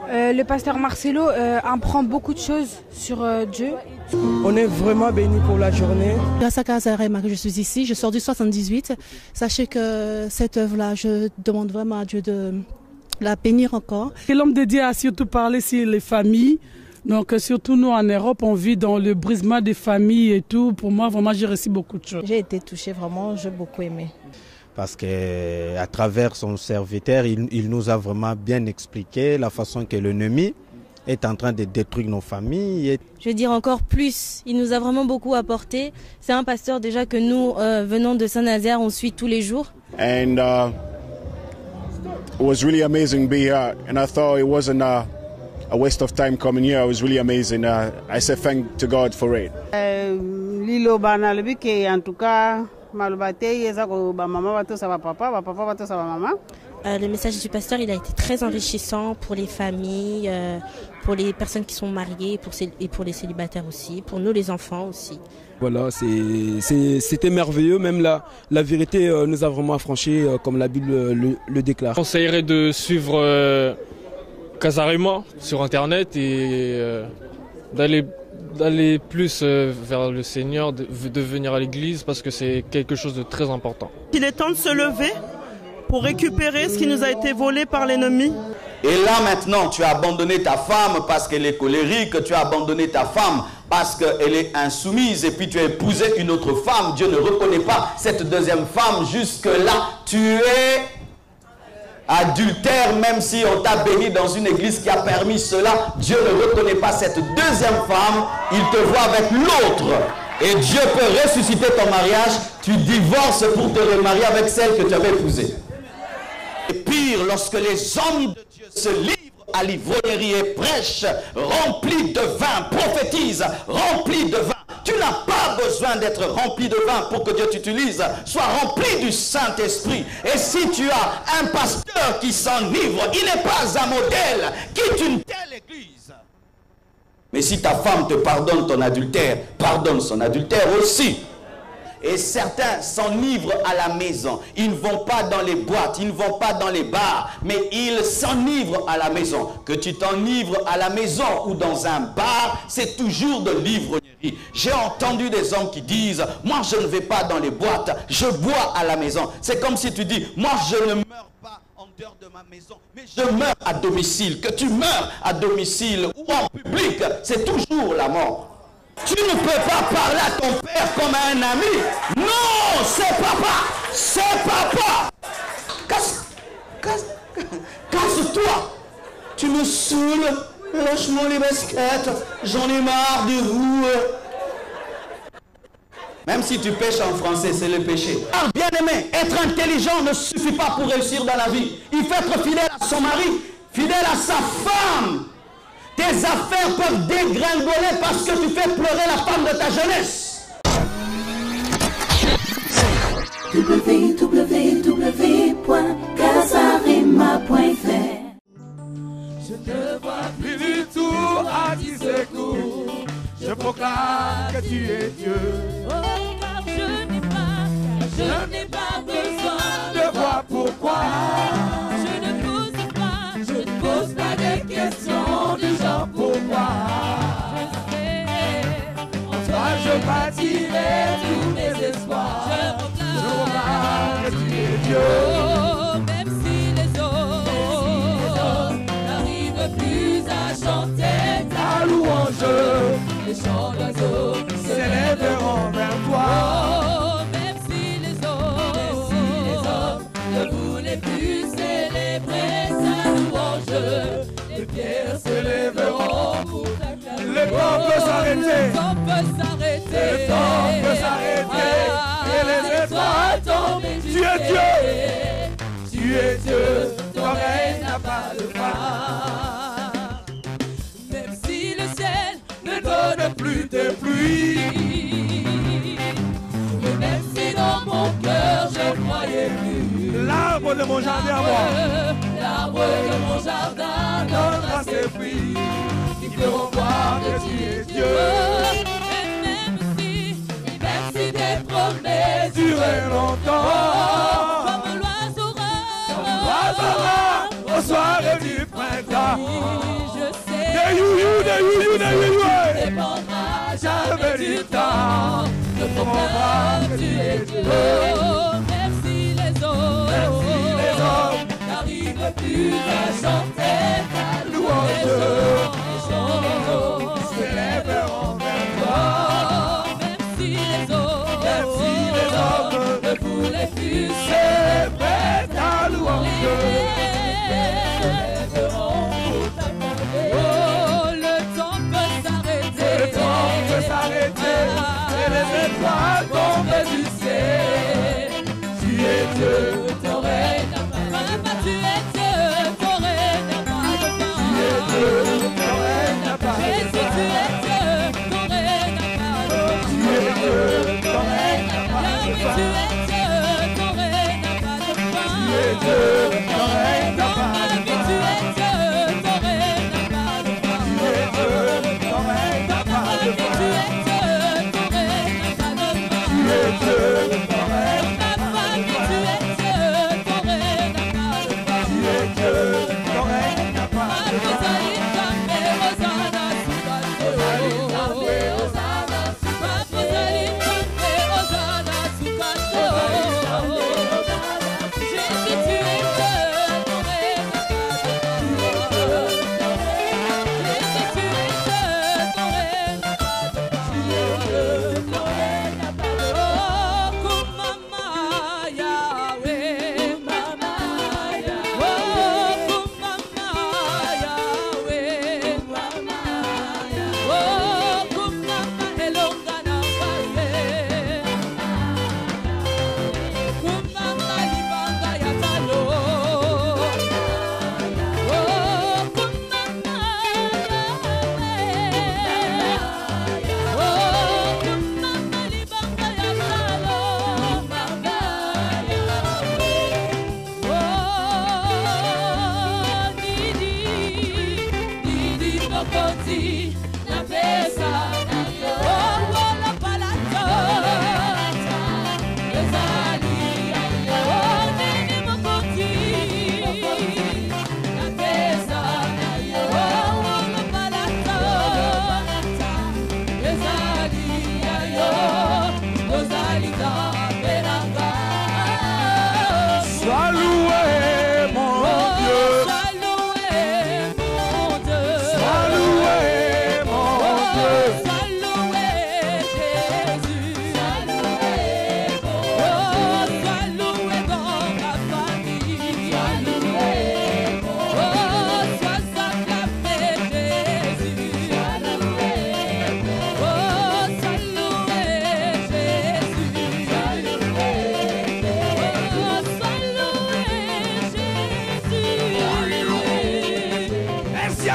Le pasteur Marcelo apprend beaucoup de choses sur Dieu. On est vraiment bénis pour la journée. Grâce à Casarema que je suis ici, je sors du 78. Sachez que cette œuvre-là, je demande vraiment à Dieu de la bénir encore. Et l'homme de Dieu a surtout parlé sur les familles. Donc surtout nous en Europe, on vit dans le brisement des familles et tout. Pour moi, vraiment, j'ai reçu beaucoup de choses. J'ai été touchée, vraiment, j'ai beaucoup aimé. Parce qu'à travers son serviteur, il nous a vraiment bien expliqué la façon que l'ennemi est en train de détruire nos familles. Je veux dire encore plus, il nous a vraiment beaucoup apporté. C'est un pasteur déjà que nous, venant de Saint-Nazaire, on suit tous les jours. And it was really amazing to be here. And I thought it wasn't a waste of time coming here. It was really amazing. I say thank to God for it. Lilo banalbike en tout cas. Le message du pasteur, il a été très enrichissant pour les familles, pour les personnes qui sont mariées et pour les célibataires aussi, pour nous les enfants aussi. Voilà, c'était merveilleux, même la vérité nous a vraiment affranchis comme la Bible le déclare. Je conseillerais de suivre Casarema sur internet et d'aller plus vers le Seigneur, de venir à l'église parce que c'est quelque chose de très important. Il est temps de se lever pour récupérer ce qui nous a été volé par l'ennemi. Et là maintenant, tu as abandonné ta femme parce qu'elle est colérique, tu as abandonné ta femme parce qu'elle est insoumise et puis tu as épousé une autre femme. Dieu ne reconnaît pas cette deuxième femme. Jusque-là, tu es adultère, même si on t'a béni dans une église qui a permis cela. Dieu ne reconnaît pas cette deuxième femme. Il te voit avec l'autre. Et Dieu peut ressusciter ton mariage. Tu divorces pour te remarier avec celle que tu avais épousée. Et pire, lorsque les hommes de Dieu se livrent à l'ivrognerie et prêchent, remplis de vin, prophétisent, remplis de vin. Tu n'as pas besoin d'être rempli de vin pour que Dieu t'utilise. Sois rempli du Saint-Esprit. Et si tu as un pasteur qui s'enivre, il n'est pas un modèle. Quitte une telle église. Mais si ta femme te pardonne ton adultère, pardonne son adultère aussi. Et certains s'enivrent à la maison. Ils ne vont pas dans les boîtes, ils ne vont pas dans les bars, mais ils s'enivrent à la maison. Que tu t'enivres à la maison ou dans un bar, c'est toujours de l'ivrognerie. J'ai entendu des hommes qui disent, moi je ne vais pas dans les boîtes, je bois à la maison. C'est comme si tu dis, moi je ne meurs pas en dehors de ma maison, mais je meurs à domicile. Que tu meurs à domicile ou en public, c'est toujours la mort. Tu ne peux pas parler à ton père comme à un ami. Non, c'est papa. C'est papa. Casse-toi. Tu me saoules. Lâche-moi les baskets. J'en ai marre de vous. Même si tu pêches en français, c'est le péché. Ah, bien aimé, être intelligent ne suffit pas pour réussir dans la vie. Il faut être fidèle à son mari, fidèle à sa femme. Tes affaires peuvent dégringoler parce que tu fais pleurer la femme de ta jeunesse. www.casarema.fr. Je ne vois plus du tout à qui secours. Je proclame que tu es Dieu. Oh, car je n'ai pas besoin de voir pourquoi. Je ne pose pas de questions du genre pourquoi. Je sais, en toi je bâtirai tous mes espoirs. Je proclame que tu es Dieu. Oh, même si les autres n'arrivent plus à chanter ta louange, les chants d'oiseaux s'élèveront vers toi. Oh, même si les autres ne voulaient plus célébrer sa louange, les pierres s'élèveront pour t'acclamer. Le temps peut s'arrêter. Le temps peut s'arrêter. Le temps peut s'arrêter. Et les étoiles tombent. Tu es Dieu. Tu es Dieu. Ton règne n'a pas de fin. Même si le ciel ne donne plus de pluie, et même si dans mon cœur je croyais plus, l'arbre de mon jardin à moi, l'arbre de mon jardin donnera ses fruits, qui feront voir que tu es Dieu. Et même si tes promesses duraient longtemps, comme l'oiseau rare au soir du printemps. dépendra jamais du temps. Je proclame que tu es Dieu. Oh, merci les hommes, n'arrivent plus à chanter ta louange. Les gens s'élèveront vers toi. Merci les hommes, ne voulez plus célébrer ta louange. Oh, le temps peut s'arrêter, et les étoiles tombent du ciel. Tu es Dieu, ton règne n'a pas de fin. Tu es Dieu, ton règne n'a pas de fin. Tu es Dieu, ton règne n'a pas de fin. Jésus, tu es Dieu, ton règne n'a pas de fin. Tu es Dieu, ton règne n'a pas de fin. Tu es Dieu, ton règne n'a pas de fin. Tu es Dieu, ton règne n'a pas de fin. Tu es Dieu, ton règne n'a pas de fin. Tu es Dieu, ton règne n'a pas de fin. Tu es Dieu, ton règne n'a pas de fin. Tu es Dieu, ton règne n'a pas de fin. Tu es Dieu, ton règne n'a pas de fin. Tu es Dieu, ton règne n'a pas de fin.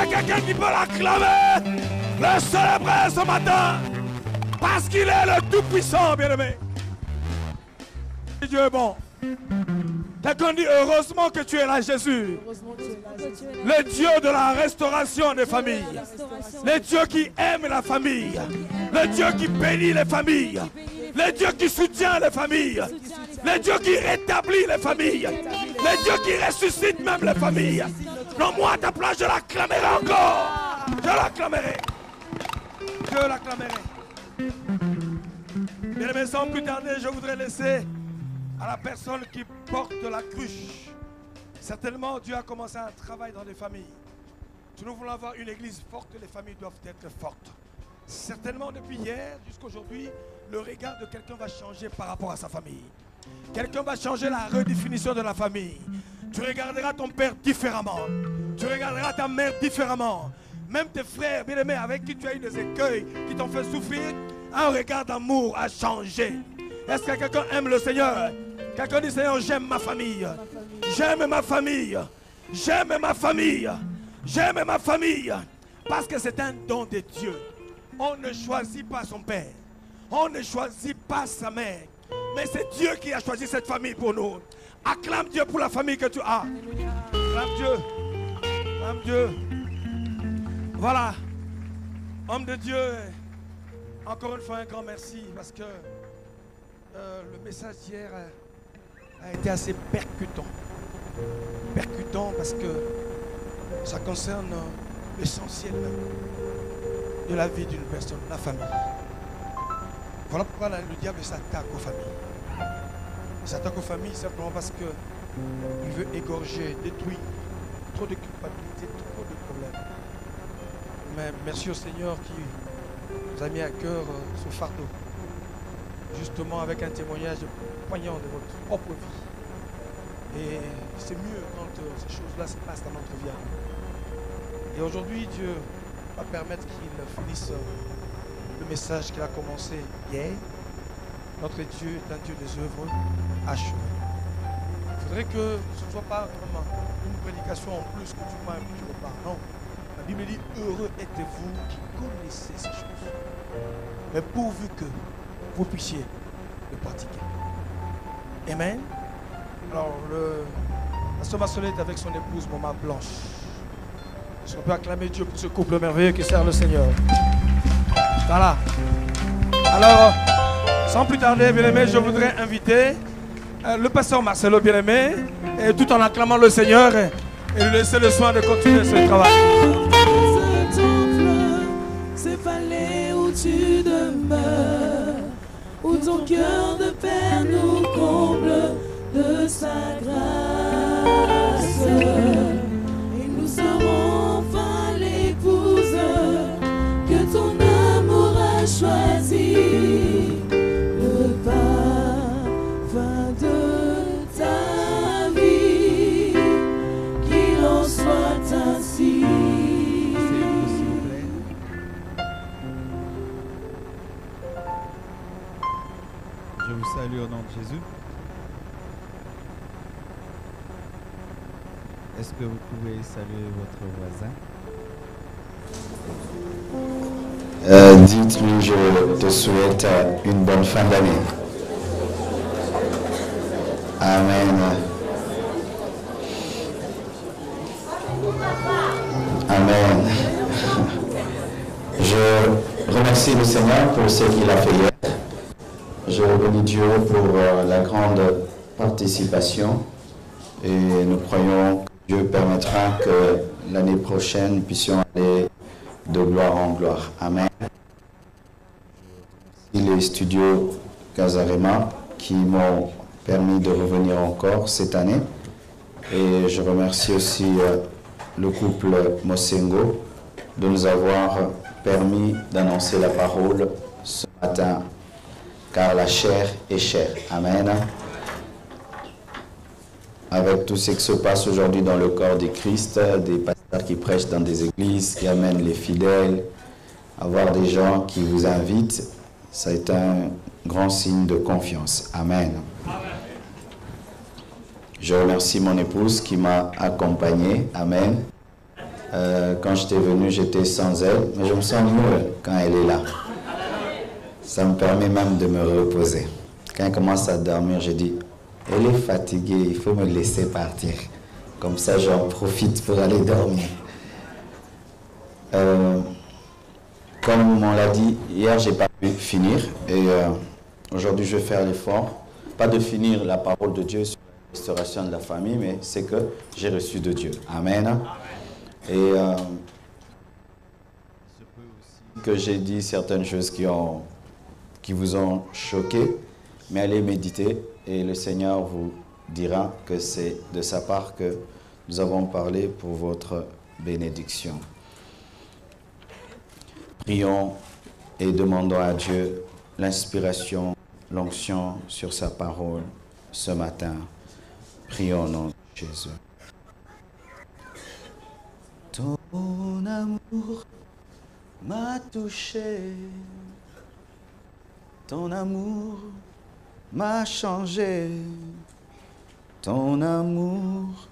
Quelqu'un qui peut l'acclamer, le célébrer ce matin, parce qu'il est le Tout-Puissant, bien-aimé. Dieu est bon. Quelqu'un dit heureusement que tu es là, Jésus. Le Dieu de la restauration des familles. Le Dieu qui aime la famille. Le Dieu qui bénit les familles. Le Dieu qui soutient les familles. Le Dieu qui rétablit les familles. Le Dieu qui ressuscite même les familles. Non, moi à ta place, je l'acclamerai encore. Je l'acclamerai. Je l'acclamerai. Bien-aimés, sans plus tarder, je voudrais laisser à la personne qui porte la cruche. Certainement, Dieu a commencé un travail dans les familles. Si nous voulons avoir une église forte, les familles doivent être fortes. Certainement, depuis hier jusqu'à aujourd'hui, le regard de quelqu'un va changer par rapport à sa famille. Quelqu'un va changer la redéfinition de la famille. Tu regarderas ton père différemment. Tu regarderas ta mère différemment. Même tes frères bien-aimés avec qui tu as eu des écueils, qui t'ont fait souffrir, un regard d'amour a changé. Est-ce que quelqu'un aime le Seigneur? Quelqu'un dit, Seigneur, j'aime ma famille. J'aime ma famille. J'aime ma famille. J'aime ma famille. Parce que c'est un don de Dieu. On ne choisit pas son père. On ne choisit pas sa mère. Mais c'est Dieu qui a choisi cette famille pour nous. Acclame Dieu pour la famille que tu as. Acclame Dieu. Acclame Dieu. Voilà. Homme de Dieu, encore une fois un grand merci parce que le message d'hier a été assez percutant. Percutant parce que ça concerne l'essentiel de la vie d'une personne, la famille. Voilà pourquoi le diable s'attaque aux familles. Il s'attaque aux familles simplement parce qu'il veut égorger, détruire. Trop de culpabilité, trop de problèmes. Mais merci au Seigneur qui nous a mis à cœur ce fardeau. Justement avec un témoignage poignant de votre propre vie. Et c'est mieux quand ces choses-là se passent dans notre vie. Et aujourd'hui, Dieu va permettre qu'il finisse le message qu'il a commencé hier. Notre Dieu est un Dieu des œuvres achevées. Il faudrait que ce ne soit pas vraiment une prédication en plus que tu m'as un petit repas. Non. La Bible dit, heureux êtes-vous qui connaissez ces choses. Mais pourvu que vous puissiez le pratiquer. Amen. Alors, la sœur Marcelée est avec son épouse, Maman Blanche. Est-ce qu'on peut acclamer Dieu pour ce couple merveilleux qui sert le Seigneur? Voilà. Alors, sans plus tarder, bien-aimé, je voudrais inviter le pasteur Marcelo, bien-aimé, et tout en acclamant le Seigneur et lui laisser le soin de continuer ce travail. Ce temple, ces vallées où tu demeures, où ton cœur de Père nous comble de sa grâce. Et nous serons enfin l'épouse que ton amour a choisi. Le parfum de ta vie, qu'il en soit ainsi. Je vous salue au nom de Jésus. Est-ce que vous pouvez saluer votre voisin? Dites-lui, je te souhaite une bonne fin d'année. Amen. Amen. Je remercie le Seigneur pour ce qu'il a fait hier. Je bénis Dieu pour la grande participation et nous croyons que Dieu permettra que l'année prochaine nous puissions aller de gloire en gloire. Amen. Les studios Casarema qui m'ont permis de revenir encore cette année. Et je remercie aussi le couple Mosengo de nous avoir permis d'annoncer la parole ce matin. Car la chair est chère. Amen. Avec tout ce qui se passe aujourd'hui dans le corps de Christ, des pasteurs qui prêchent dans des églises, qui amènent les fidèles, avoir des gens qui vous invitent, ça est un grand signe de confiance. Amen. Je remercie mon épouse qui m'a accompagné. Amen. Quand j'étais venu, j'étais sans elle, mais je me sens mieux quand elle est là. Ça me permet même de me reposer. Quand elle commence à dormir, je dis, elle est fatiguée, il faut me laisser partir. Comme ça, j'en profite pour aller dormir. Comme on l'a dit, hier, je n'ai pas pu finir. Et aujourd'hui, je vais faire l'effort. Pas de finir la parole de Dieu sur la restauration de la famille, mais c'est que j'ai reçu de Dieu. Amen. Et que j'ai dit certaines choses qui vous ont choqué, mais allez méditer et le Seigneur vous dira que c'est de sa part que nous avons parlé pour votre bénédiction. Prions et demandons à Dieu l'inspiration, l'onction sur sa parole ce matin. Prions au nom de Jésus. Ton amour m'a touché. Ton amour m'a changé. Ton amour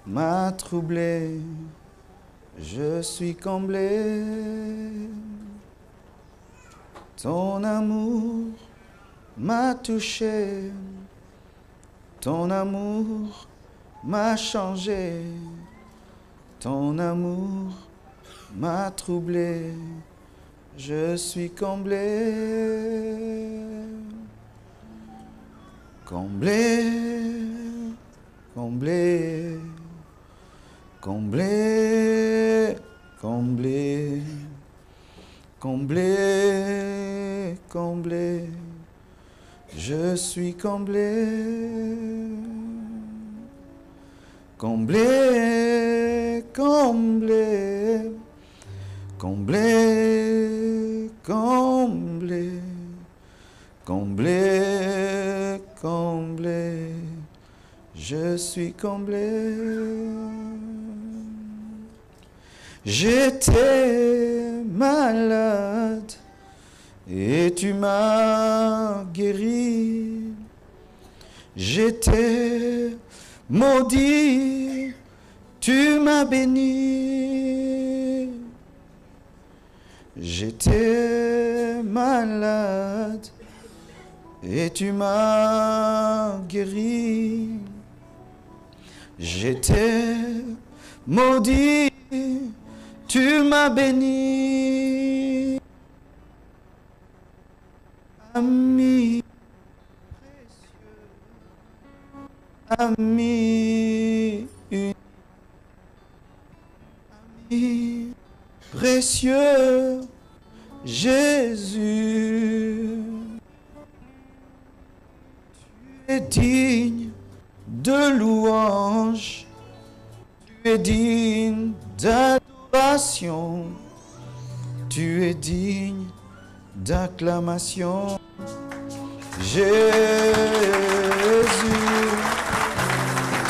m'a troublé. Je suis comblé. Ton amour m'a touché. Ton amour m'a changé. Ton amour m'a troublé. Je suis comblé. Comblé, comblé, comblé, comblé, comblé, comblé, je suis comblé, comblé, comblé, comblé, comblé, comblé, comblé, je suis comblé. J'étais malade et tu m'as guéri. J'étais maudit, tu m'as béni. J'étais malade et tu m'as guéri. J'étais maudit, tu m'as béni. Ami précieux, ami précieux, Jésus, tu es digne de louange, tu es digne d'adoration, tu es digne d'acclamation. Jésus,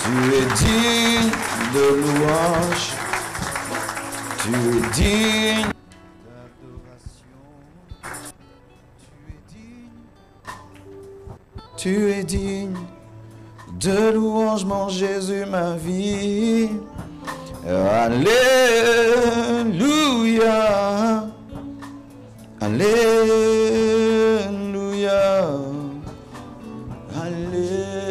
tu es digne de louange, tu es digne d'adoration, tu es digne de louange, mon Jésus, ma vie. Alléluia, alléluia, alléluia,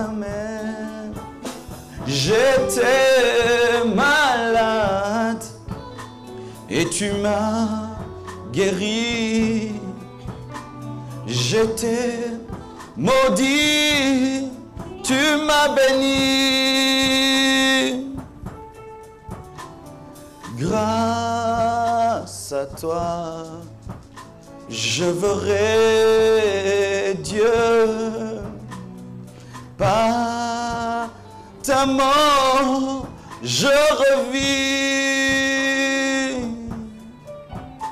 amen. J'étais malade et tu m'as guéri. J'étais maudit, tu m'as béni. Grâce à toi, je verrai Dieu. Par ta mort, je revis.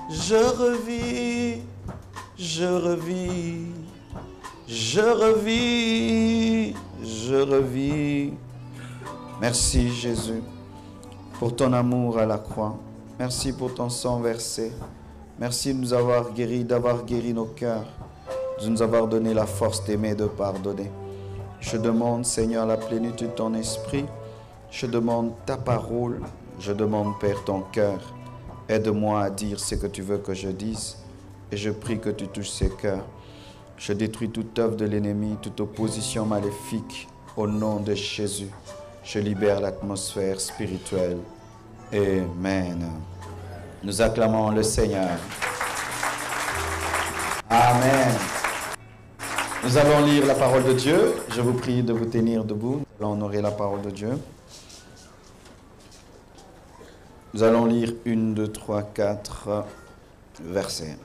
Je revis, je revis. Je revis, je revis. Merci Jésus pour ton amour à la croix. Merci pour ton sang versé. Merci de nous avoir guéris, d'avoir guéri nos cœurs, de nous avoir donné la force d'aimer, de pardonner. Je demande, Seigneur, la plénitude de ton esprit. Je demande ta parole. Je demande, Père, ton cœur. Aide-moi à dire ce que tu veux que je dise. Et je prie que tu touches ces cœurs. Je détruis toute œuvre de l'ennemi, toute opposition maléfique. Au nom de Jésus, je libère l'atmosphère spirituelle. Amen. Nous acclamons le Seigneur. Amen. Nous allons lire la parole de Dieu. Je vous prie de vous tenir debout. Nous allons honorer la parole de Dieu. Nous allons lire 1, 2, 3, 4 versets.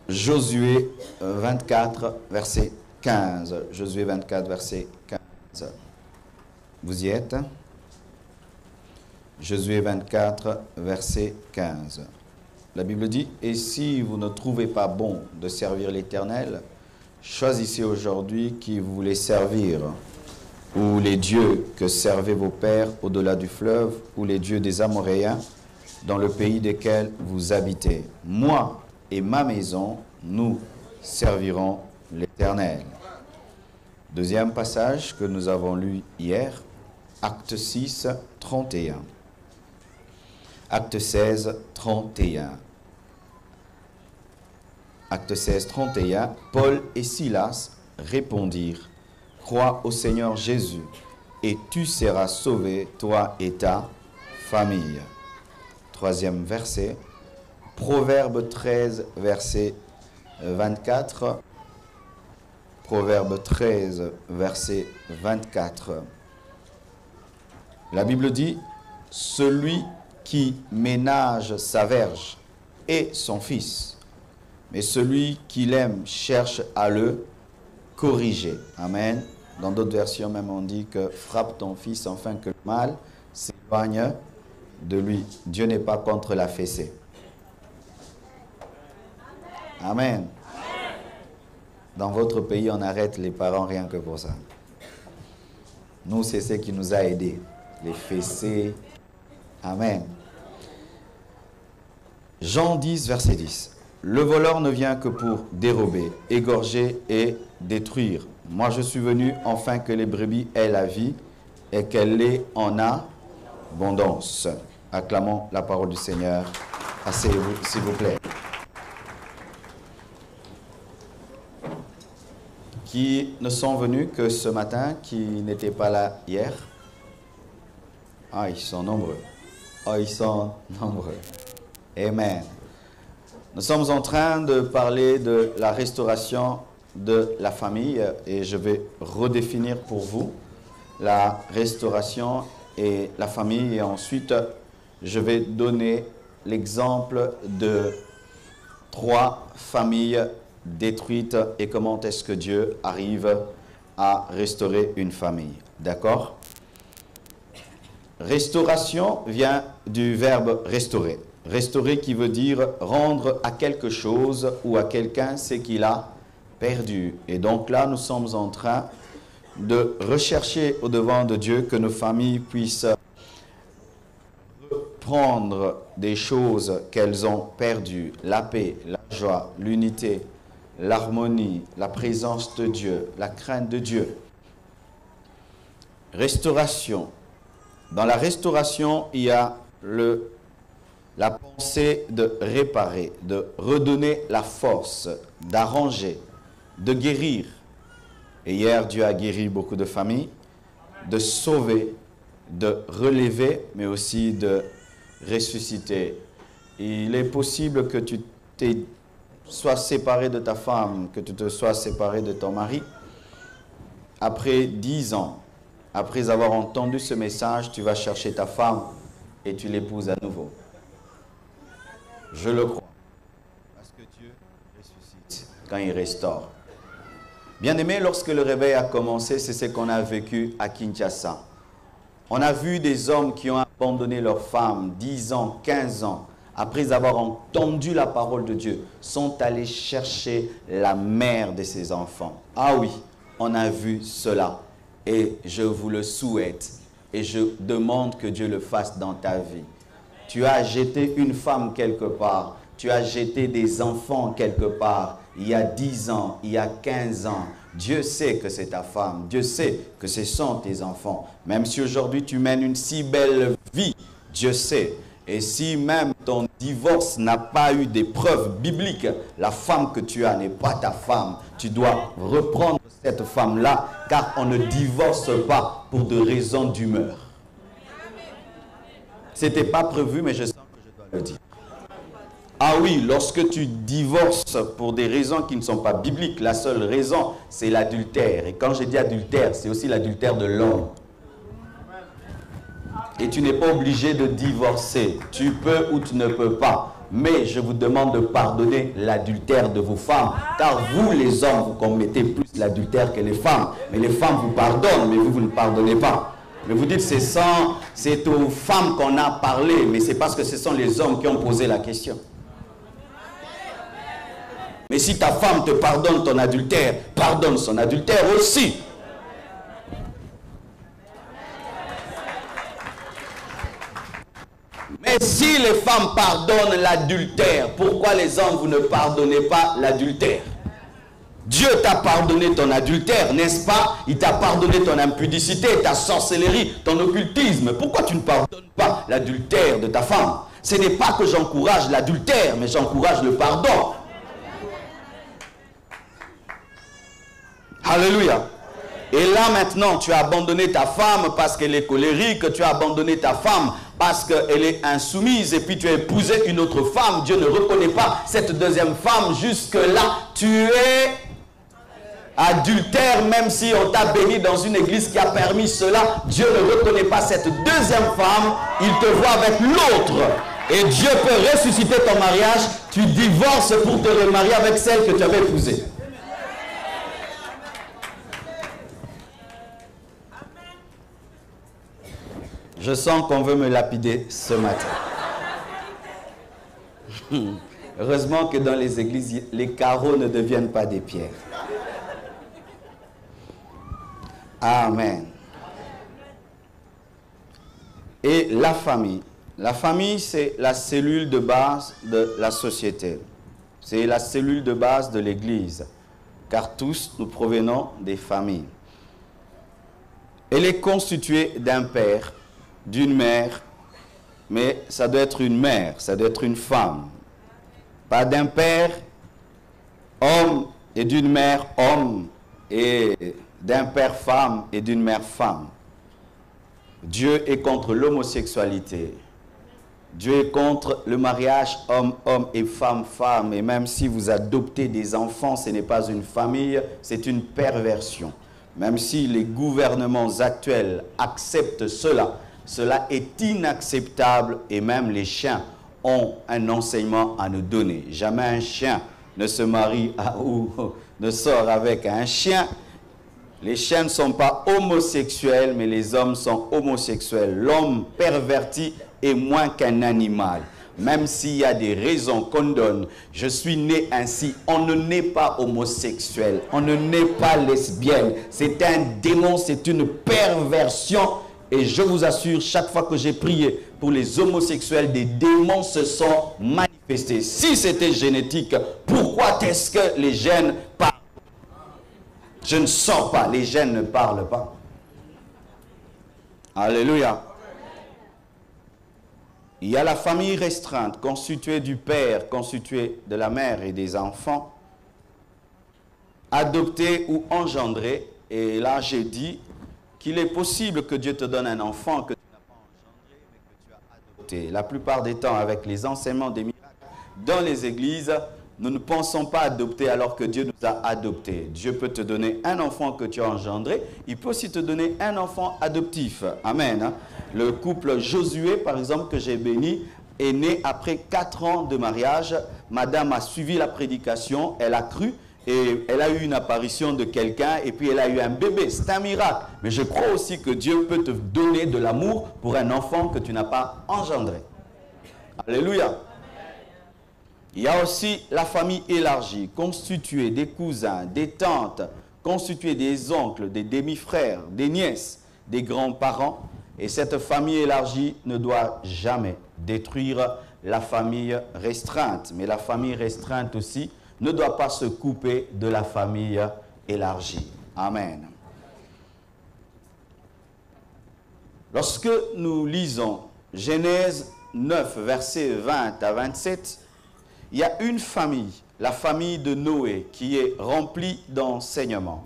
Josué 24, verset 15. Josué 24, verset 15. Vous y êtes? Josué 24, verset 15. La Bible dit, « Et si vous ne trouvez pas bon de servir l'Éternel, choisissez aujourd'hui qui vous voulez servir, ou les dieux que servaient vos pères au-delà du fleuve, ou les dieux des Amoréens, dans le pays desquels vous habitez. Moi et ma maison, nous servirons l'Éternel. » Deuxième passage que nous avons lu hier, Acte 6, 31. Acte 16, 31. Acte 16, 31. Paul et Silas répondirent, « Crois au Seigneur Jésus, et tu seras sauvé, toi et ta famille. » Troisième verset, Proverbe 13, verset 24. Proverbe 13, verset 24. La Bible dit, « Celui qui ménage sa verge est son fils, mais celui qui l'aime cherche à le corriger. » Amen. Dans d'autres versions même on dit que « Frappe ton fils afin que le mal s'éloigne de lui. » Dieu n'est pas contre la fessée. Amen. Dans votre pays, on arrête les parents rien que pour ça. Nous, c'est ce qui nous a aidés. Les fessées. Amen. Jean 10, verset 10. Le voleur ne vient que pour dérober, égorger et détruire. Moi, je suis venu afin que les brebis aient la vie et qu'elle l'ait en abondance. Acclamons la parole du Seigneur. Asseyez-vous, s'il vous plaît. Qui ne sont venus que ce matin, qui n'étaient pas là hier? Ah, ils sont nombreux. Ah, ils sont nombreux. Amen. Nous sommes en train de parler de la restauration de la famille et je vais redéfinir pour vous la restauration et la famille et ensuite je vais donner l'exemple de 3 familles détruites et comment est-ce que Dieu arrive à restaurer une famille. D'accord? Restauration vient du verbe restaurer. Restaurer qui veut dire rendre à quelque chose ou à quelqu'un ce qu'il a perdu. Et donc là, nous sommes en train de rechercher au-devant de Dieu que nos familles puissent reprendre des choses qu'elles ont perdues. La paix, la joie, l'unité, l'harmonie, la présence de Dieu, la crainte de Dieu. Restauration. Dans la restauration, il y a la pensée de réparer, de redonner la force, d'arranger, de guérir. Et hier, Dieu a guéri beaucoup de familles, de sauver, de relever, mais aussi de ressusciter. Il est possible que tu sois séparé de ta femme, que tu te sois séparé de ton mari. Après 10 ans, après avoir entendu ce message, tu vas chercher ta femme et tu l'épouses à nouveau. Je le crois. Parce que Dieu ressuscite quand il restaure. Bien-aimé, lorsque le réveil a commencé, c'est ce qu'on a vécu à Kinshasa. On a vu des hommes qui ont abandonné leurs femmes 10 ans, 15 ans, après avoir entendu la parole de Dieu, sont allés chercher la mère de ses enfants. Ah oui, on a vu cela. Et je vous le souhaite. Et je demande que Dieu le fasse dans ta vie. Tu as jeté une femme quelque part. Tu as jeté des enfants quelque part. Il y a 10 ans, il y a 15 ans. Dieu sait que c'est ta femme. Dieu sait que ce sont tes enfants. Même si aujourd'hui tu mènes une si belle vie, Dieu sait. Et si même ton divorce n'a pas eu des preuves bibliques, la femme que tu as n'est pas ta femme. Tu dois reprendre cette femme-là, car on ne divorce pas pour de raisons d'humeur. Ce n'était pas prévu, mais je sens que je dois le dire. Ah oui, lorsque tu divorces pour des raisons qui ne sont pas bibliques, la seule raison, c'est l'adultère. Et quand je dis adultère, c'est aussi l'adultère de l'homme. Et tu n'es pas obligé de divorcer. Tu peux ou tu ne peux pas. Mais je vous demande de pardonner l'adultère de vos femmes. Car vous, les hommes, vous commettez plus l'adultère que les femmes. Mais les femmes vous pardonnent, mais vous, vous ne pardonnez pas. Mais vous dites, c'est aux femmes qu'on a parlé. Mais c'est parce que ce sont les hommes qui ont posé la question. Mais si ta femme te pardonne ton adultère, pardonne son adultère aussi. Mais si les femmes pardonnent l'adultère, pourquoi les hommes, vous ne pardonnez pas l'adultère? Dieu t'a pardonné ton adultère, n'est-ce pas? Il t'a pardonné ton impudicité, ta sorcellerie, ton occultisme. Pourquoi tu ne pardonnes pas l'adultère de ta femme? Ce n'est pas que j'encourage l'adultère, mais j'encourage le pardon. Alléluia. Et là maintenant, tu as abandonné ta femme parce qu'elle est colérique, tu as abandonné ta femme parce qu'elle est insoumise, et puis tu as épousé une autre femme. Dieu ne reconnaît pas cette deuxième femme. Jusque-là, tu es Adultère, même si on t'a béni dans une église qui a permis cela, Dieu ne reconnaît pas cette deuxième femme, il te voit avec l'autre. Et Dieu peut ressusciter ton mariage, tu divorces pour te remarier avec celle que tu avais épousée. Je sens qu'on veut me lapider ce matin. Heureusement que dans les églises, les carreaux ne deviennent pas des pierres. Amen. Et la famille. La famille, c'est la cellule de base de la société. C'est la cellule de base de l'Église. Car tous, nous provenons des familles. Elle est constituée d'un père, d'une mère, mais ça doit être une mère, ça doit être une femme. Pas d'un père, homme, et d'une mère, homme, et d'un père, femme, et d'une mère, femme. Dieu est contre l'homosexualité. Dieu est contre le mariage homme-homme et femme-femme. Et même si vous adoptez des enfants, ce n'est pas une famille, c'est une perversion. Même si les gouvernements actuels acceptent cela, cela est inacceptable et même les chiens ont un enseignement à nous donner. Jamais un chien ne se marie ou ne sort avec un chien. Les chiens ne sont pas homosexuels, mais les hommes sont homosexuels. L'homme perverti est moins qu'un animal. Même s'il y a des raisons qu'on donne, je suis né ainsi. On ne naît pas homosexuel, on ne naît pas lesbienne. C'est un démon, c'est une perversion. Et je vous assure, chaque fois que j'ai prié pour les homosexuels, des démons se sont manifestés. Si c'était génétique, pourquoi est-ce que les gènes parlent? Je ne sors pas, les gènes ne parlent pas. Alléluia. Il y a la famille restreinte, constituée du père, constituée de la mère et des enfants, adoptés ou engendrés. Et là, j'ai dit qu'il est possible que Dieu te donne un enfant que tu n'as pas engendré, mais que tu as adopté. La plupart des temps, avec les enseignements des miracles dans les églises, nous ne pensons pas adopter alors que Dieu nous a adoptés. Dieu peut te donner un enfant que tu as engendré. Il peut aussi te donner un enfant adoptif. Amen. Le couple Josué, par exemple, que j'ai béni, est né après 4 ans de mariage. Madame a suivi la prédication, elle a cru et elle a eu une apparition de quelqu'un et puis elle a eu un bébé. C'est un miracle. Mais je crois aussi que Dieu peut te donner de l'amour pour un enfant que tu n'as pas engendré. Alléluia. Il y a aussi la famille élargie, constituée des cousins, des tantes, constituée des oncles, des demi-frères, des nièces, des grands-parents. Et cette famille élargie ne doit jamais détruire la famille restreinte. Mais la famille restreinte aussi ne doit pas se couper de la famille élargie. Amen. Lorsque nous lisons Genèse 9, versets 20 à 27, il y a une famille, la famille de Noé, qui est remplie d'enseignements.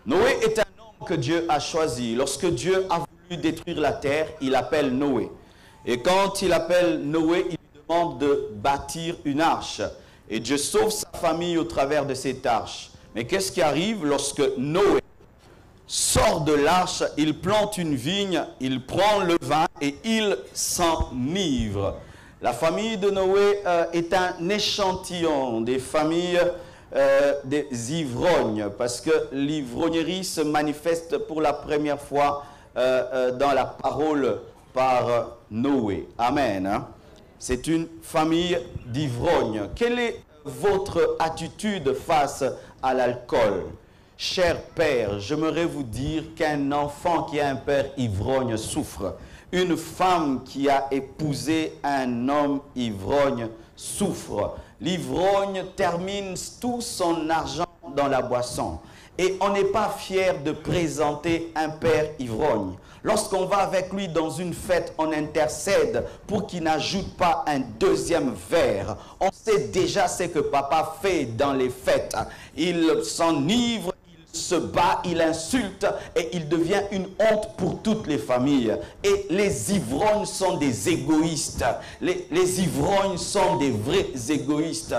Noé est un homme que Dieu a choisi. Lorsque Dieu a voulu détruire la terre, il appelle Noé. Et quand il appelle Noé, il lui demande de bâtir une arche. Et Dieu sauve sa famille au travers de cette arche. Mais qu'est-ce qui arrive lorsque Noé sort de l'arche, il plante une vigne, il prend le vin et il s'enivre. La famille de Noé est un échantillon des familles des ivrognes, parce que l'ivrognerie se manifeste pour la première fois dans la parole par Noé. Amen. C'est une famille d'ivrognes. Quelle est votre attitude face à l'alcool? Cher père, j'aimerais vous dire qu'un enfant qui a un père ivrogne souffre. Une femme qui a épousé un homme ivrogne souffre. L'ivrogne termine tout son argent dans la boisson. Et on n'est pas fier de présenter un père ivrogne. Lorsqu'on va avec lui dans une fête, on intercède pour qu'il n'ajoute pas un deuxième verre. On sait déjà ce que papa fait dans les fêtes. Il s'enivre, il se bat, il insulte et il devient une honte pour toutes les familles. Et les ivrognes sont des égoïstes. Les ivrognes sont des vrais égoïstes.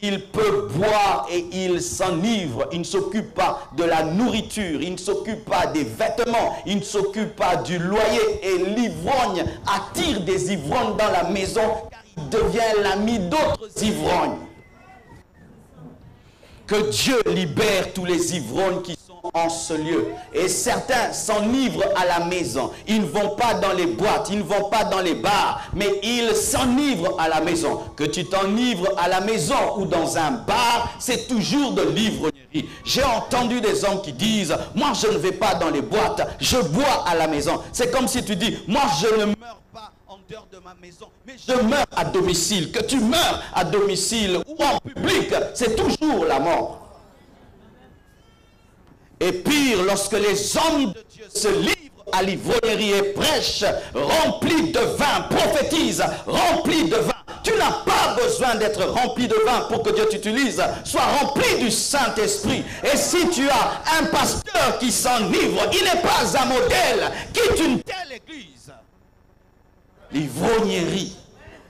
il peut boire et il s'enivre. Il ne s'occupe pas de la nourriture, il ne s'occupe pas des vêtements, il ne s'occupe pas du loyer. Et l'ivrogne attire des ivrognes dans la maison car il devient l'ami d'autres ivrognes. Que Dieu libère tous les ivrognes qui sont en ce lieu. Et certains s'enivrent à la maison. Ils ne vont pas dans les boîtes, ils ne vont pas dans les bars, mais ils s'enivrent à la maison. Que tu t'enivres à la maison ou dans un bar, c'est toujours de l'ivrognerie. J'ai entendu des hommes qui disent, moi je ne vais pas dans les boîtes, je bois à la maison. C'est comme si tu dis, moi je ne meurs pas en dehors de ma maison, mais je meurs à domicile. Que tu meurs à domicile ou en public, c'est toujours la mort. Et pire, lorsque les hommes de Dieu se livrent à l'ivrognerie et prêchent, remplis de vin, prophétisent, remplis de vin. Tu n'as pas besoin d'être rempli de vin pour que Dieu t'utilise. Sois rempli du Saint-Esprit. Et si tu as un pasteur qui s'enivre, il n'est pas un modèle. Quitte une telle église. L'ivrognerie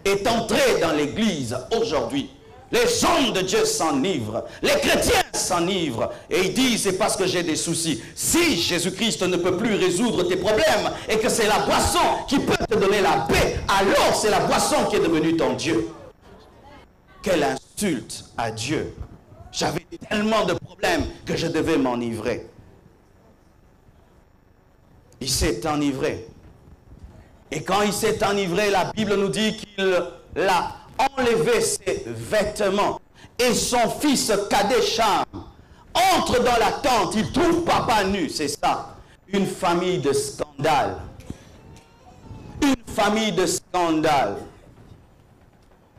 est entrée dans l'église aujourd'hui. Les hommes de Dieu s'enivrent, les chrétiens s'enivrent et ils disent c'est parce que j'ai des soucis. Si Jésus-Christ ne peut plus résoudre tes problèmes et que c'est la boisson qui peut te donner la paix, alors c'est la boisson qui est devenue ton Dieu. Quelle insulte à Dieu. J'avais tellement de problèmes que je devais m'enivrer. Il s'est enivré. Et quand il s'est enivré, la Bible nous dit qu'il l'a enlevé ses vêtements et son fils cadet Cham entre dans la tente, il trouve papa nu, c'est ça. Une famille de scandale. Une famille de scandale.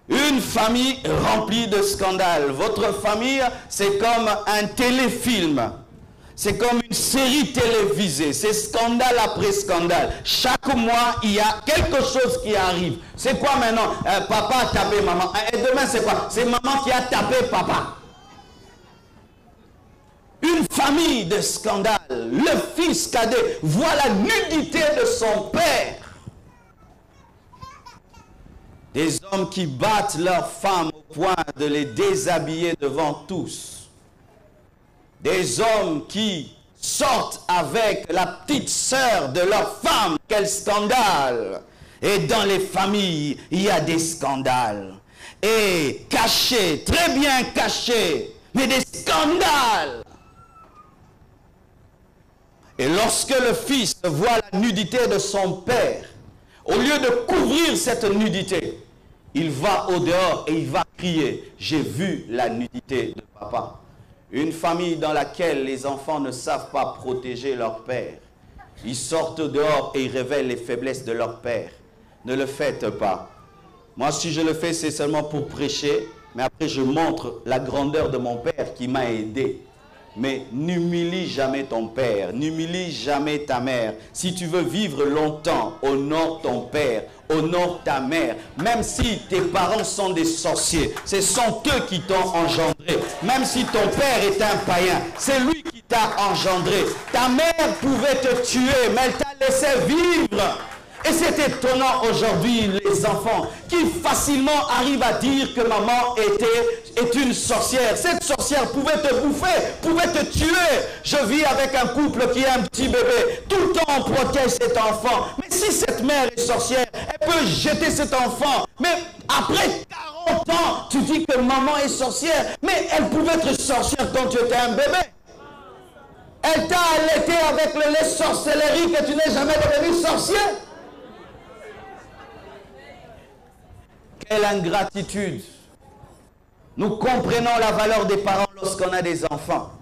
Une famille remplie de scandales. Votre famille, c'est comme un téléfilm. C'est comme une série télévisée. C'est scandale après scandale. Chaque mois, il y a quelque chose qui arrive. C'est quoi maintenant? Papa a tapé maman. Et demain, c'est quoi? C'est maman qui a tapé papa. Une famille de scandale. Le fils cadet voit la nudité de son père. Des hommes qui battent leurs femmes au point de les déshabiller devant tous. Des hommes qui sortent avec la petite sœur de leur femme. Quel scandale! Et dans les familles, il y a des scandales. Et cachés, très bien cachés, mais des scandales. Et lorsque le fils voit la nudité de son père, au lieu de couvrir cette nudité, il va au dehors et il va crier, j'ai vu la nudité de papa. Une famille dans laquelle les enfants ne savent pas protéger leur père. Ils sortent dehors et ils révèlent les faiblesses de leur père. Ne le faites pas. Moi, si je le fais, c'est seulement pour prêcher. Mais après, je montre la grandeur de mon père qui m'a aidé. Mais n'humilie jamais ton père. N'humilie jamais ta mère. Si tu veux vivre longtemps, honore ton père. Honore ta mère. Même si tes parents sont des sorciers, ce sont eux qui t'ont engendré. Même si ton père est un païen, c'est lui qui t'a engendré. Ta mère pouvait te tuer, mais elle t'a laissé vivre. Et c'est étonnant aujourd'hui, les enfants, qui facilement arrivent à dire que maman est une sorcière. Cette sorcière pouvait te bouffer, pouvait te tuer. Je vis avec un couple qui a un petit bébé. Tout le temps, on protège cet enfant. Mais si cette mère est sorcière, elle peut jeter cet enfant. Mais après 40 ans, tu dis que maman est sorcière. Mais elle pouvait être sorcière quand tu étais un bébé. Elle t'a allaité avec le lait sorcellerie que tu n'es jamais devenu sorcier. Quelle ingratitude. Nous comprenons la valeur des parents lorsqu'on a des enfants.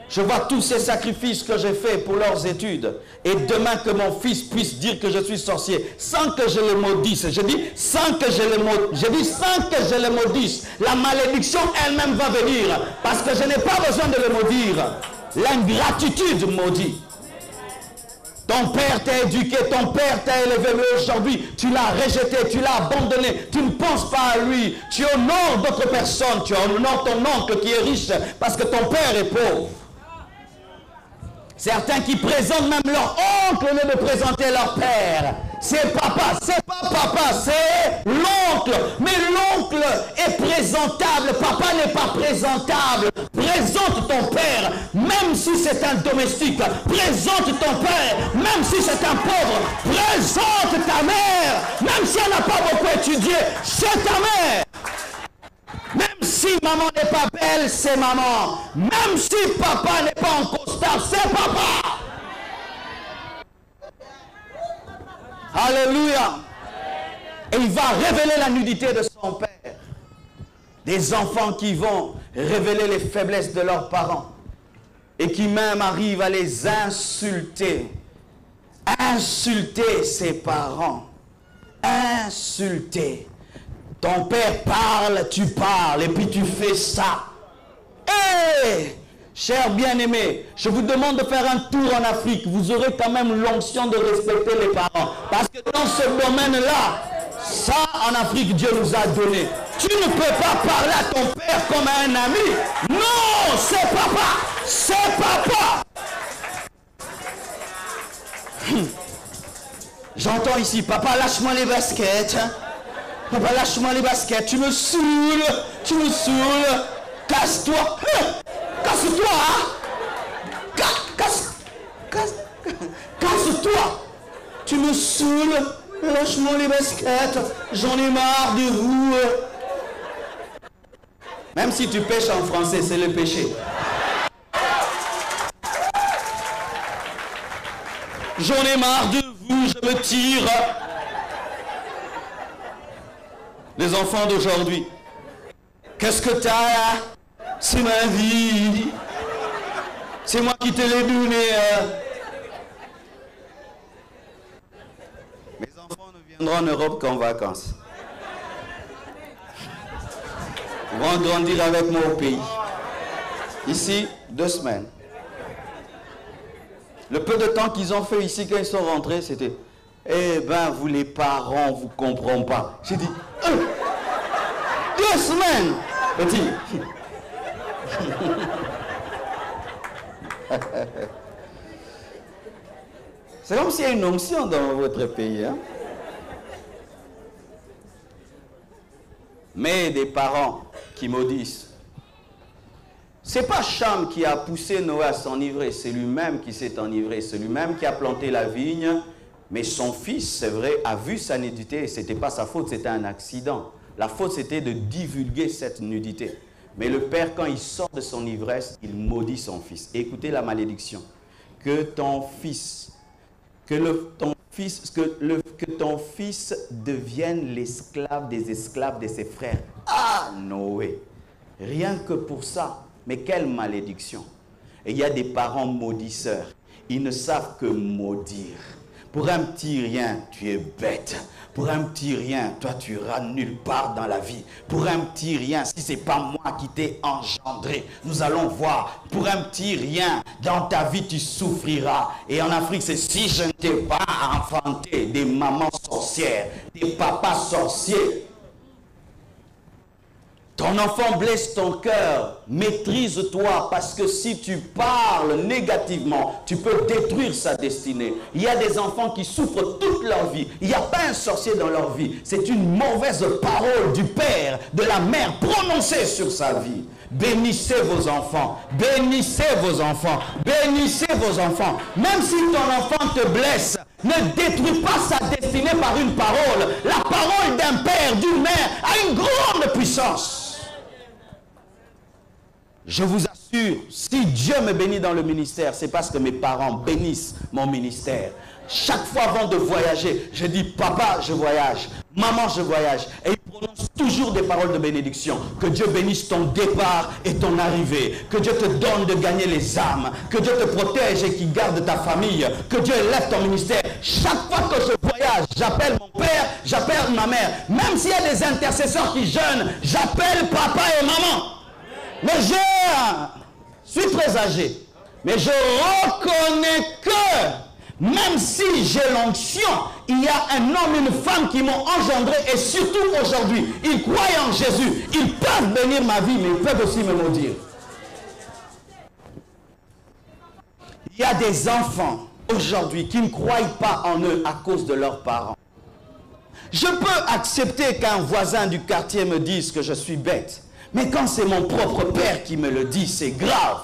Je vois tous ces sacrifices que j'ai faits pour leurs études. Et demain que mon fils puisse dire que je suis sorcier, sans que je le maudisse. Je dis sans que je le maudisse. La malédiction elle-même va venir. Parce que je n'ai pas besoin de le maudire. L'ingratitude maudit. Ton père t'a éduqué, ton père t'a élevé, mais aujourd'hui, tu l'as rejeté, tu l'as abandonné, tu ne penses pas à lui, tu honores d'autres personnes, tu honores ton oncle qui est riche parce que ton père est pauvre. Certains qui présentent même leur oncle au lieu de présenter leur père. C'est papa, c'est pas papa, c'est l'oncle. Mais l'oncle est présentable, papa n'est pas présentable. Présente ton père, même si c'est un domestique. Présente ton père, même si c'est un pauvre. Présente ta mère, même si elle n'a pas beaucoup étudié, c'est ta mère. Même si maman n'est pas belle, c'est maman. Même si papa n'est pas en costard, c'est papa. Alléluia. Et il va révéler la nudité de son père. Des enfants qui vont révéler les faiblesses de leurs parents. Et qui même arrivent à les insulter. Insulter ses parents. Insulter. Ton père parle, tu parles, et puis tu fais ça. Hé, chers bien-aimés, je vous demande de faire un tour en Afrique. Vous aurez quand même l'onction de respecter les parents. Parce que dans ce domaine-là, ça, en Afrique, Dieu nous a donné. Tu ne peux pas parler à ton père comme à un ami. Non, c'est papa. C'est papa. J'entends ici, papa, lâche-moi les baskets. Papa, lâche-moi les baskets. Tu me saoules. Tu me saoules. Casse-toi. Casse-toi. Casse-toi. Tu me saoules. Lâche-moi les baskets. J'en ai marre de vous. Même si tu pêches en français, c'est le péché. J'en ai marre de vous. Je me tire. Les enfants d'aujourd'hui, qu'est-ce que tu as? C'est ma vie. C'est moi qui te l'ai donné. Mes enfants ne viendront en Europe qu'en vacances. Ils vont grandir avec moi au pays. Ici, 2 semaines. Le peu de temps qu'ils ont fait ici quand ils sont rentrés, c'était... Eh ben, vous les parents, vous ne comprenez pas. J'ai dit, 2 semaines, petit. C'est comme s'il y a une onction dans votre pays. Hein? Mais des parents qui maudissent. C'est pas Cham qui a poussé Noé à s'enivrer, c'est lui-même qui s'est enivré, c'est lui-même qui a planté la vigne. Mais son fils, c'est vrai, a vu sa nudité et ce n'était pas sa faute, c'était un accident. La faute, c'était de divulguer cette nudité. Mais le père, quand il sort de son ivresse, il maudit son fils. Et écoutez la malédiction. Que ton fils devienne l'esclave de ses frères. Ah, Noé! Rien que pour ça. Mais quelle malédiction! Et il y a des parents maudisseurs. Ils ne savent que maudire. Pour un petit rien, tu es bête. Pour un petit rien, toi, tu iras nulle part dans la vie. Pour un petit rien, si ce n'est pas moi qui t'ai engendré, nous allons voir. Pour un petit rien, dans ta vie, tu souffriras. Et en Afrique, c'est si je ne t'ai pas enfanté des mamans sorcières, des papas sorciers. Ton enfant blesse ton cœur, maîtrise-toi parce que si tu parles négativement, tu peux détruire sa destinée. Il y a des enfants qui souffrent toute leur vie. Il n'y a pas un sorcier dans leur vie. C'est une mauvaise parole du père, de la mère prononcée sur sa vie. Bénissez vos enfants, bénissez vos enfants, bénissez vos enfants. Même si ton enfant te blesse, ne détruis pas sa destinée par une parole. La parole d'un père, d'une mère a une grande puissance. Je vous assure, si Dieu me bénit dans le ministère, c'est parce que mes parents bénissent mon ministère. Chaque fois avant de voyager, je dis, papa, je voyage, maman, je voyage. Et ils prononcent toujours des paroles de bénédiction. Que Dieu bénisse ton départ et ton arrivée. Que Dieu te donne de gagner les âmes. Que Dieu te protège et qu'il garde ta famille. Que Dieu élève ton ministère. Chaque fois que je voyage, j'appelle mon père, j'appelle ma mère. Même s'il y a des intercesseurs qui jeûnent, j'appelle papa et maman. Mais je suis très âgé. Mais je reconnais que même si j'ai l'onction, il y a un homme et une femme qui m'ont engendré et surtout aujourd'hui, ils croient en Jésus. Ils peuvent bénir ma vie, mais ils peuvent aussi me maudire. Il y a des enfants aujourd'hui qui ne croient pas en eux à cause de leurs parents. Je peux accepter qu'un voisin du quartier me dise que je suis bête. Mais quand c'est mon propre père qui me le dit, c'est grave.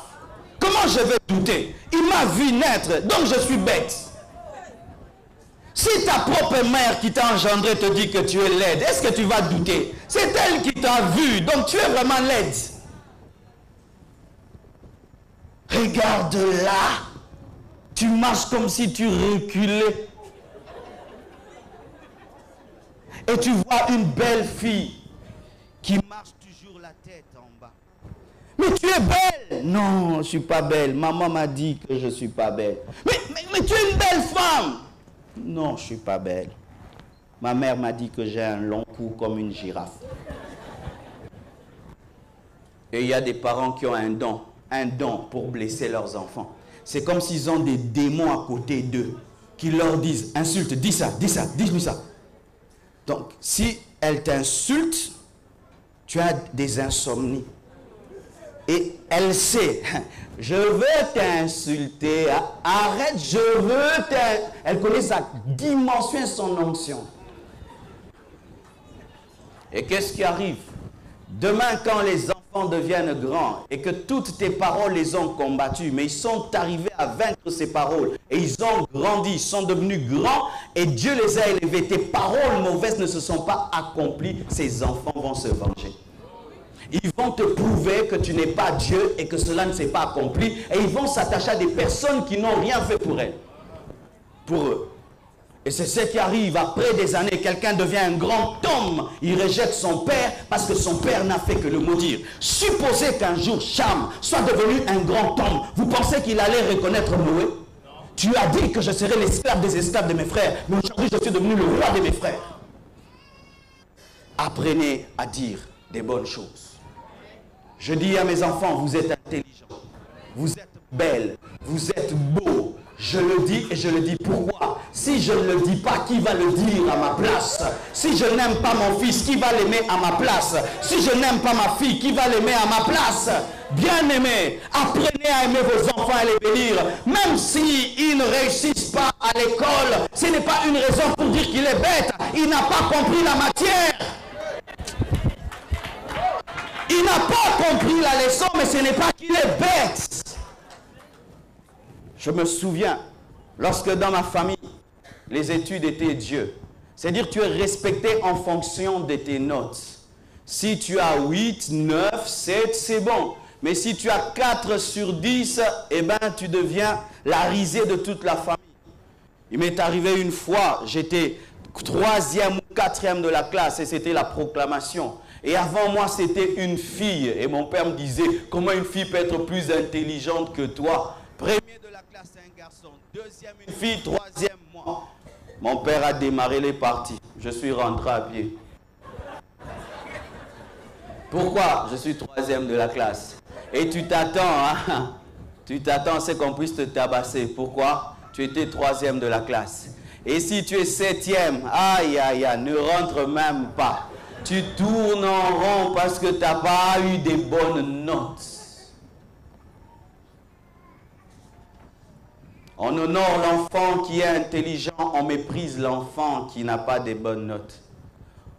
Comment je vais douter? Il m'a vu naître, donc je suis bête. Si ta propre mère qui t'a engendré te dit que tu es laide, est-ce que tu vas douter? C'est elle qui t'a vu, donc tu es vraiment laide. Regarde là. Tu marches comme si tu reculais. Et tu vois une belle fille qui marche toujours la tête en bas. Mais tu es belle. Non, je ne suis pas belle. Maman m'a dit que je ne suis pas belle. Mais tu es une belle femme. Non, je ne suis pas belle. Ma mère m'a dit que j'ai un long cou comme une girafe. Et il y a des parents qui ont un don pour blesser leurs enfants. C'est comme s'ils ont des démons à côté d'eux qui leur disent, insulte, dis ça, dis-lui ça. Donc, si elle t'insulte, tu as des insomnies. Et elle sait, je veux t'insulter, arrête, je veux t'insulter. Elle connaît sa dimension et son onction. Et qu'est-ce qui arrive? Demain, quand les enfants deviennent grands et que toutes tes paroles les ont combattus, mais ils sont arrivés à vaincre ces paroles et ils ont grandi, ils sont devenus grands et Dieu les a élevés. Tes paroles mauvaises ne se sont pas accomplies, ces enfants vont se venger. Ils vont te prouver que tu n'es pas Dieu et que cela ne s'est pas accompli et ils vont s'attacher à des personnes qui n'ont rien fait pour elles, pour eux. Et c'est ce qui arrive après des années. Quelqu'un devient un grand homme. Il rejette son père parce que son père n'a fait que le maudire. Supposez qu'un jour Cham soit devenu un grand homme. Vous pensez qu'il allait reconnaître Noé? Tu as dit que je serais l'esclave des esclaves de mes frères. Mais aujourd'hui, je suis devenu le roi de mes frères. Apprenez à dire des bonnes choses. Je dis à mes enfants, vous êtes intelligents. Vous êtes belles. Vous êtes beaux. Je le dis et je le dis pourquoi? Si je ne le dis pas, qui va le dire à ma place? Si je n'aime pas mon fils, qui va l'aimer à ma place? Si je n'aime pas ma fille, qui va l'aimer à ma place? Bien-aimés, apprenez à aimer vos enfants et les bénir. Même s'ils ne réussissent pas à l'école, ce n'est pas une raison pour dire qu'il est bête. Il n'a pas compris la matière. Il n'a pas compris la leçon, mais ce n'est pas qu'il est bête. Je me souviens, lorsque dans ma famille, les études étaient Dieu. C'est-à-dire tu es respecté en fonction de tes notes. Si tu as 8, 9, 7, c'est bon. Mais si tu as 4 sur 10, eh ben, tu deviens la risée de toute la famille. Il m'est arrivé une fois, j'étais 3e ou 4e de la classe et c'était la proclamation. Et avant moi, c'était une fille. Et mon père me disait, comment une fille peut être plus intelligente que toi? Premier de la classe, un garçon. 2e, une fille. 3e, moi. Mon père a démarré les parties. Je suis rentré à pied. Pourquoi? Je suis 3e de la classe. Et tu t'attends, hein? Tu t'attends à ce qu'on puisse te tabasser. Pourquoi? Tu étais 3e de la classe. Et si tu es 7e, aïe, aïe, aïe, ne rentre même pas. Tu tournes en rond parce que tu n'as pas eu des bonnes notes. On honore l'enfant qui est intelligent, on méprise l'enfant qui n'a pas des bonnes notes.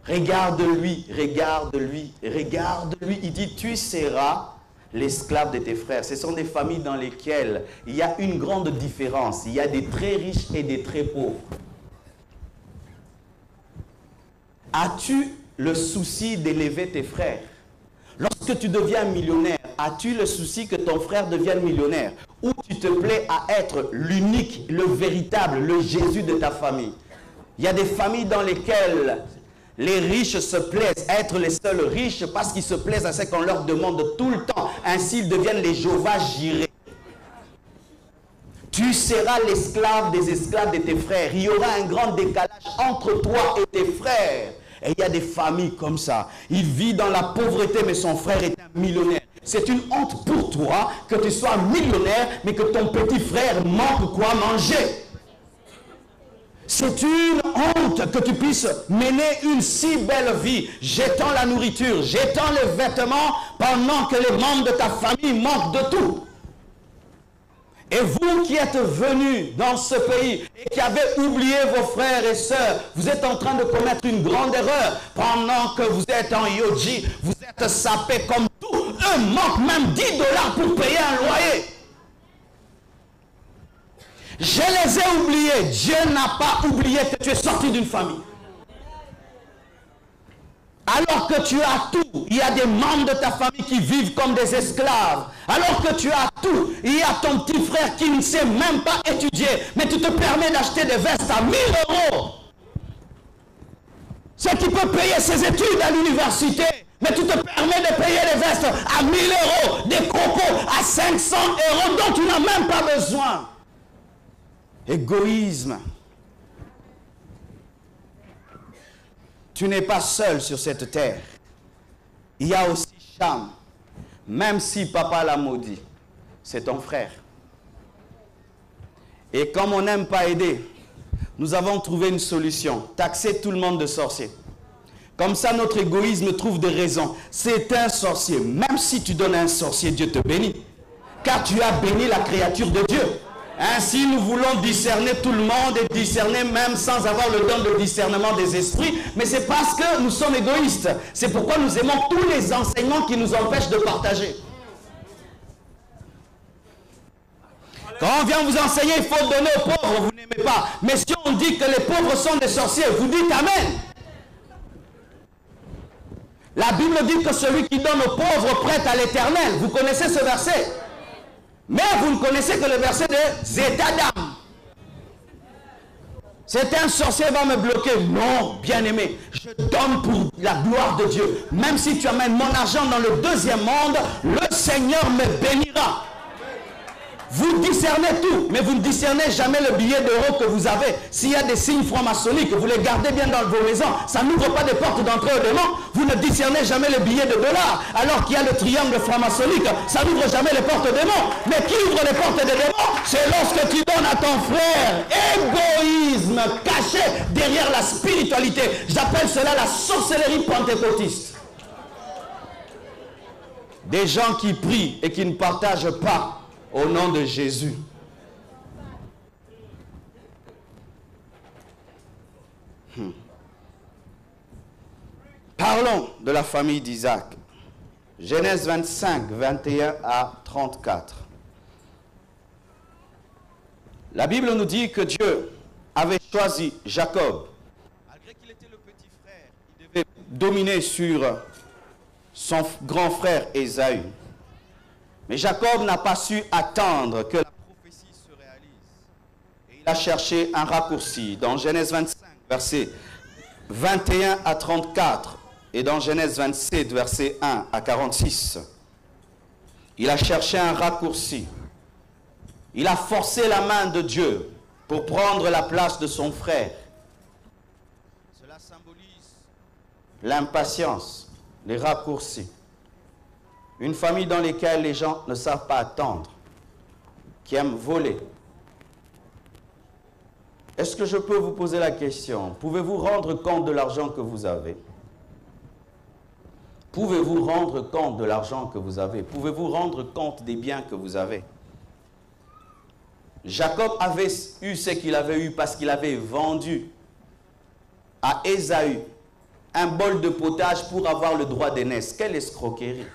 Regarde-lui, regarde-lui, regarde-lui. Il dit, tu seras l'esclave de tes frères. Ce sont des familles dans lesquelles il y a une grande différence. Il y a des très riches et des très pauvres. As-tu le souci d'élever tes frères? Lorsque tu deviens millionnaire, as-tu le souci que ton frère devienne millionnaire? Ou tu te plais à être l'unique, le véritable, le Jésus de ta famille? Il y a des familles dans lesquelles les riches se plaisent à être les seuls riches parce qu'ils se plaisent à ce qu'on leur demande tout le temps. Ainsi, ils deviennent les Jéhovah Jireh. Tu seras l'esclave des esclaves de tes frères. Il y aura un grand décalage entre toi et tes frères. Et il y a des familles comme ça. Il vit dans la pauvreté, mais son frère est un millionnaire. C'est une honte pour toi que tu sois millionnaire, mais que ton petit frère manque quoi manger. C'est une honte que tu puisses mener une si belle vie, jetant la nourriture, jetant les vêtements, pendant que les membres de ta famille manquent de tout. Et vous qui êtes venus dans ce pays et qui avez oublié vos frères et sœurs, vous êtes en train de commettre une grande erreur. Pendant que vous êtes en Yoji, vous êtes sapés comme tout. Eux manquent même 10 $ pour payer un loyer. Je les ai oubliés. Dieu n'a pas oublié que tu es sorti d'une famille. Alors que tu as tout, il y a des membres de ta famille qui vivent comme des esclaves. Alors que tu as tout, il y a ton petit frère qui ne sait même pas étudier, mais tu te permets d'acheter des vestes à 1000 €. Ce qui peut payer ses études à l'université, mais tu te permets de payer des vestes à 1000 €, des cocos à 500 € dont tu n'as même pas besoin. Égoïsme. Tu n'es pas seul sur cette terre. Il y a aussi Cham. Même si papa l'a maudit, c'est ton frère. Et comme on n'aime pas aider, nous avons trouvé une solution. Taxer tout le monde de sorcier. Comme ça, notre égoïsme trouve des raisons. C'est un sorcier. Même si tu donnes un sorcier, Dieu te bénit. Car tu as béni la créature de Dieu. Ainsi, nous voulons discerner tout le monde et discerner même sans avoir le don de discernement des esprits. Mais c'est parce que nous sommes égoïstes. C'est pourquoi nous aimons tous les enseignements qui nous empêchent de partager. Quand on vient vous enseigner, il faut donner aux pauvres, vous n'aimez pas. Mais si on dit que les pauvres sont des sorciers, vous dites Amen. La Bible dit que celui qui donne aux pauvres prête à l'Éternel. Vous connaissez ce verset? Mais vous ne connaissez que le verset des états d'âme. C'est un sorcier va me bloquer. Non, bien-aimé, je donne pour la gloire de Dieu. Même si tu amènes mon argent dans le deuxième monde, le Seigneur me bénira. Vous discernez tout, mais vous ne discernez jamais le billet d'euro que vous avez. S'il y a des signes francs-maçonniques, vous les gardez bien dans vos maisons. Ça n'ouvre pas des portes d'entrée au démon. Vous ne discernez jamais le billet de dollars. Alors qu'il y a le triangle franc-maçonnique, ça n'ouvre jamais les portes des démons. Mais qui ouvre les portes des démons? C'est lorsque tu donnes à ton frère. Égoïsme caché derrière la spiritualité. J'appelle cela la sorcellerie pentecôtiste. Des gens qui prient et qui ne partagent pas au nom de Jésus. Parlons de la famille d'Isaac. Genèse 25, 21 à 34. La Bible nous dit que Dieu avait choisi Jacob. Malgré qu'il était le petit frère, il devait dominer sur son grand frère Ésaü. Mais Jacob n'a pas su attendre que la prophétie se réalise. Et il a cherché un raccourci dans Genèse 25, versets 21 à 34. Et dans Genèse 27, versets 1 à 46. Il a cherché un raccourci. Il a forcé la main de Dieu pour prendre la place de son frère. Cela symbolise l'impatience, les raccourcis. Une famille dans laquelle les gens ne savent pas attendre, qui aiment voler. Est-ce que je peux vous poser la question? Pouvez-vous rendre compte de l'argent que vous avez? Pouvez-vous rendre compte de l'argent que vous avez? Pouvez-vous rendre compte des biens que vous avez? Jacob avait eu ce qu'il avait eu parce qu'il avait vendu à Ésaü un bol de potage pour avoir le droit d'aînesse. Quelle escroquerie!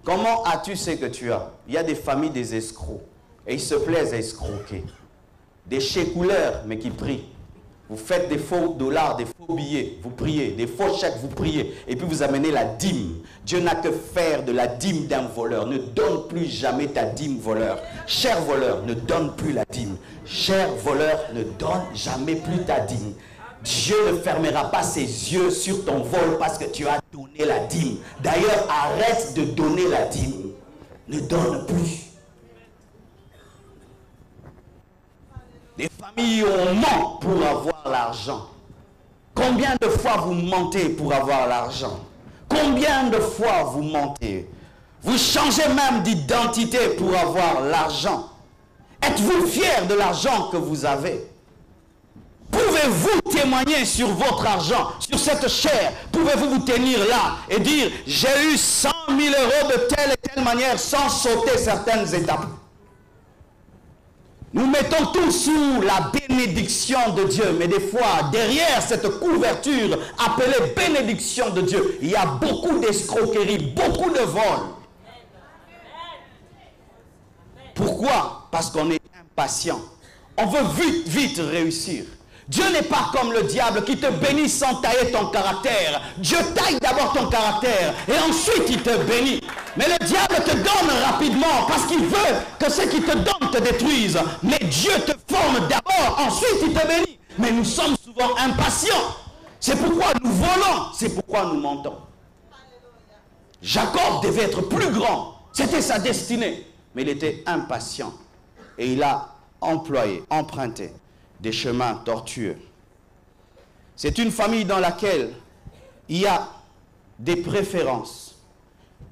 Comment as-tu ce que tu as? Il y a des familles des escrocs. Et ils se plaisent à escroquer. Des chécouleurs, mais qui prient. Vous faites des faux dollars, des faux billets, vous priez. Des faux chèques, vous priez. Et puis vous amenez la dîme. Dieu n'a que faire de la dîme d'un voleur. Ne donne plus jamais ta dîme, voleur. Cher voleur, ne donne plus la dîme. Cher voleur, ne donne jamais plus ta dîme. Dieu ne fermera pas ses yeux sur ton vol parce que tu as donné la dîme. D'ailleurs, arrête de donner la dîme. Ne donne plus. Des familles on ment pour avoir l'argent. Combien de fois vous mentez pour avoir l'argent? Combien de fois vous mentez? Vous changez même d'identité pour avoir l'argent. Êtes-vous fier de l'argent que vous avez? Pouvez-vous témoigner sur votre argent, sur cette chair? Pouvez-vous vous tenir là et dire, j'ai eu 100 000 € de telle et telle manière sans sauter certaines étapes? Nous mettons tout sous la bénédiction de Dieu. Mais des fois, derrière cette couverture appelée bénédiction de Dieu, il y a beaucoup d'escroqueries, beaucoup de vols. Pourquoi? Parce qu'on est impatient. On veut vite, vite réussir. Dieu n'est pas comme le diable qui te bénit sans tailler ton caractère. Dieu taille d'abord ton caractère et ensuite il te bénit. Mais le diable te donne rapidement parce qu'il veut que ceux qui te donnent te détruisent. Mais Dieu te forme d'abord, ensuite il te bénit. Mais nous sommes souvent impatients. C'est pourquoi nous volons, c'est pourquoi nous mentons. Jacob devait être plus grand. C'était sa destinée. Mais il était impatient. Et il a emprunté des chemins tortueux. C'est une famille dans laquelle il y a des préférences.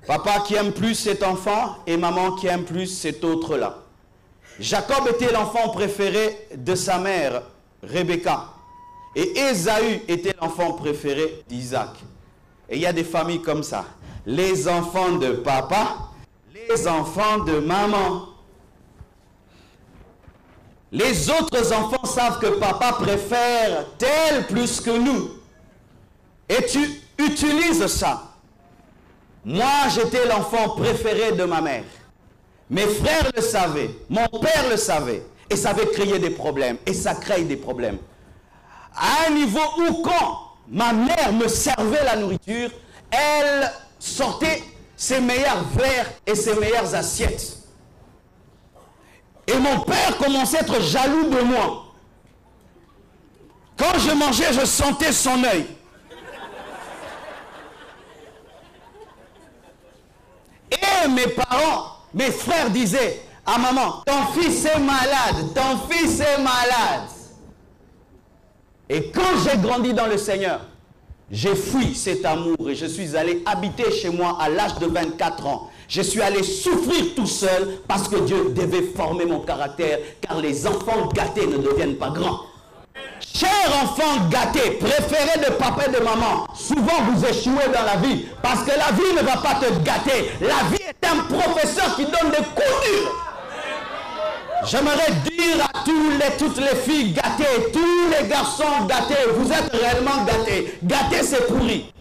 Papa qui aime plus cet enfant et maman qui aime plus cet autre-là. Jacob était l'enfant préféré de sa mère, Rebecca. Et Ésaü était l'enfant préféré d'Isaac. Et il y a des familles comme ça. Les enfants de papa, les enfants de maman. Les autres enfants savent que papa préfère tel plus que nous. Et tu utilises ça. Moi, j'étais l'enfant préféré de ma mère. Mes frères le savaient. Mon père le savait. Et ça avait créé des problèmes. Et ça crée des problèmes. À un niveau où quand ma mère me servait la nourriture, elle sortait ses meilleurs verres et ses meilleures assiettes. Et mon père commençait à être jaloux de moi. Quand je mangeais, je sentais son œil. Et mes parents, mes frères disaient à maman, ton fils est malade, ton fils est malade. Et quand j'ai grandi dans le Seigneur, j'ai fui cet amour et je suis allé habiter chez moi à l'âge de 24 ans. Je suis allé souffrir tout seul parce que Dieu devait former mon caractère, car les enfants gâtés ne deviennent pas grands. Chers enfants gâtés, préférés de papa et de maman, souvent vous échouez dans la vie parce que la vie ne va pas te gâter. La vie est un professeur qui donne des coups durs. J'aimerais dire à toutes les filles gâtées, tous les garçons gâtés, vous êtes réellement gâtés. Gâtés, c'est pourri.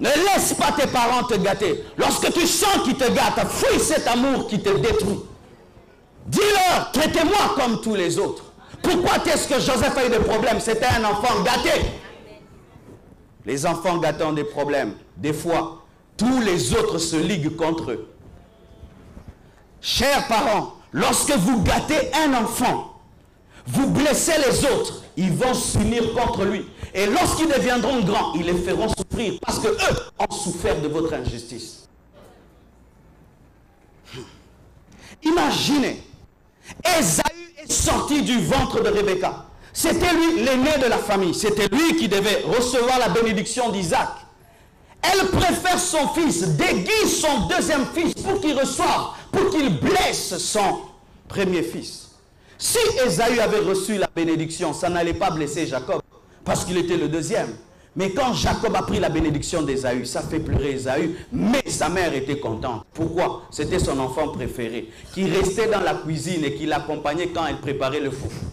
Ne laisse pas tes parents te gâter. Lorsque tu sens qu'ils te gâtent, fuis cet amour qui te détruit. Dis-leur, traitez-moi comme tous les autres. Pourquoi est-ce que Joseph a eu des problèmes? C'était un enfant gâté. Les enfants gâtés ont des problèmes. Des fois, tous les autres se liguent contre eux. Chers parents, lorsque vous gâtez un enfant, vous blessez les autres, ils vont s'unir contre lui. Et lorsqu'ils deviendront grands, ils les feront souffrir parce qu'eux ont souffert de votre injustice. Imaginez, Ésaü est sorti du ventre de Rebecca. C'était lui l'aîné de la famille. C'était lui qui devait recevoir la bénédiction d'Isaac. Elle préfère son fils, déguise son deuxième fils pour qu'il reçoive, pour qu'il blesse son premier fils. Si Ésaü avait reçu la bénédiction, ça n'allait pas blesser Jacob, parce qu'il était le deuxième. Mais quand Jacob a pris la bénédiction d'Ésaü, ça fait pleurer Ésaü, mais sa mère était contente. Pourquoi? C'était son enfant préféré, qui restait dans la cuisine et qui l'accompagnait quand elle préparait le foufou.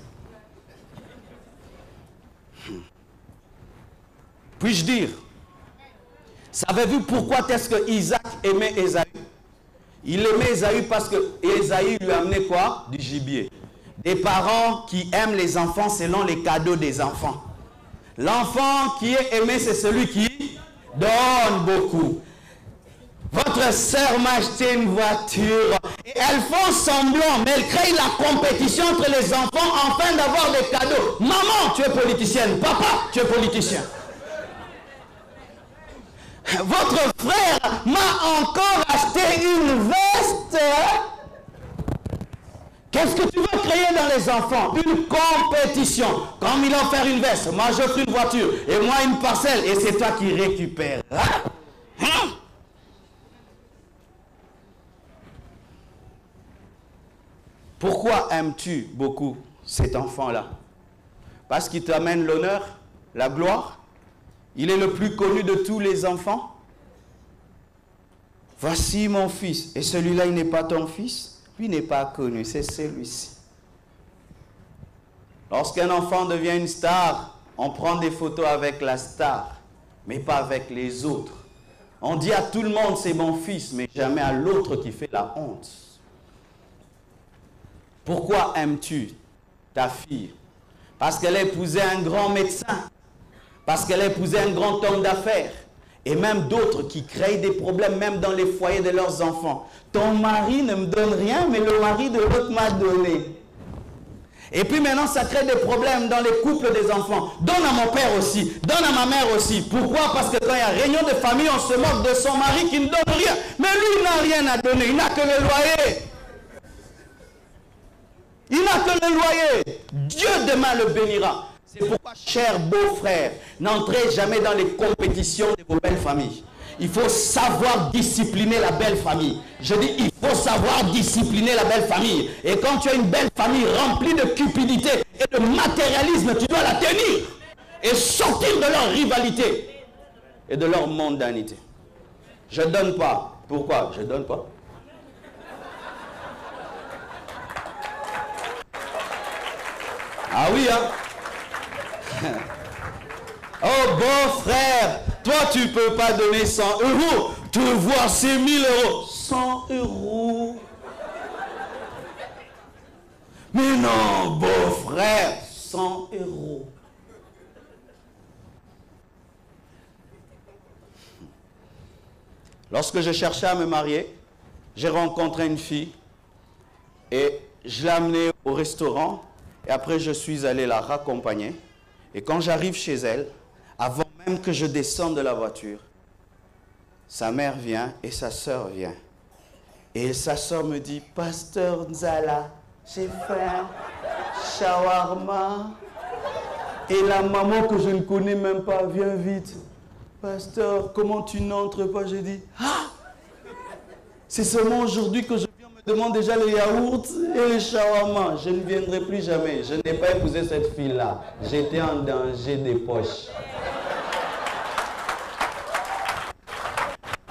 Puis-je dire, savez-vous pourquoi est-ce que Isaac aimait Ésaü? Il aimait Ésaü parce que Ésaü lui amenait quoi? Du gibier. Des parents qui aiment les enfants selon les cadeaux des enfants. L'enfant qui est aimé, c'est celui qui donne beaucoup. Votre sœur m'a acheté une voiture et elles font semblant, mais elles créent la compétition entre les enfants afin d'avoir des cadeaux. Maman, tu es politicienne. Papa, tu es politicien. Votre frère m'a encore acheté une veste. Qu'est-ce que tu veux créer dans les enfants? Une compétition. Comme il a offert une veste, moi j'offre une voiture, et moi une parcelle, et c'est toi qui récupères. Hein? Pourquoi aimes-tu beaucoup cet enfant-là? Parce qu'il t'amène l'honneur, la gloire. Il est le plus connu de tous les enfants. Voici mon fils. Et celui-là, il n'est pas ton fils. Lui n'est pas connu, c'est celui-ci. Lorsqu'un enfant devient une star, on prend des photos avec la star, mais pas avec les autres. On dit à tout le monde, c'est mon fils, mais jamais à l'autre qui fait la honte. Pourquoi aimes-tu ta fille? Parce qu'elle a épousé un grand médecin, parce qu'elle a épousé un grand homme d'affaires, et même d'autres qui créent des problèmes, même dans les foyers de leurs enfants. Ton mari ne me donne rien, mais le mari de l'autre m'a donné. Et puis maintenant, ça crée des problèmes dans les couples des enfants. Donne à mon père aussi, donne à ma mère aussi. Pourquoi? Parce que quand il y a réunion de famille, on se moque de son mari qui ne donne rien. Mais lui, il n'a rien à donner, il n'a que le loyer. Il n'a que le loyer. Dieu demain le bénira. C'est pourquoi, chers beaux-frères, n'entrez jamais dans les compétitions de vos belles familles. Il faut savoir discipliner la belle famille. Je dis, il faut savoir discipliner la belle famille. Et quand tu as une belle famille remplie de cupidité et de matérialisme, tu dois la tenir et sortir de leur rivalité et de leur mondanité. Je ne donne pas. Pourquoi? Je ne donne pas. Ah oui, hein? Oh beau frère, toi tu ne peux pas donner 100 €. Tu veux voir ces 1000 €. 100 €. Mais non, beau frère, 100 €. Lorsque je cherchais à me marier, j'ai rencontré une fille et je l'ai amenée au restaurant et après je suis allé la raccompagner. Et quand j'arrive chez elle, avant même que je descende de la voiture, sa mère vient et sa soeur vient. Et sa soeur me dit, Pasteur Nzala, j'ai faim, shawarma. Et la maman que je ne connais même pas vient vite. Pasteur, comment tu n'entres pas? J'ai dit, ah, c'est seulement aujourd'hui que je viens me demander déjà les yaourts et les shawarma. Je ne viendrai plus jamais. Je n'ai pas épousé cette fille-là. J'étais en danger des poches.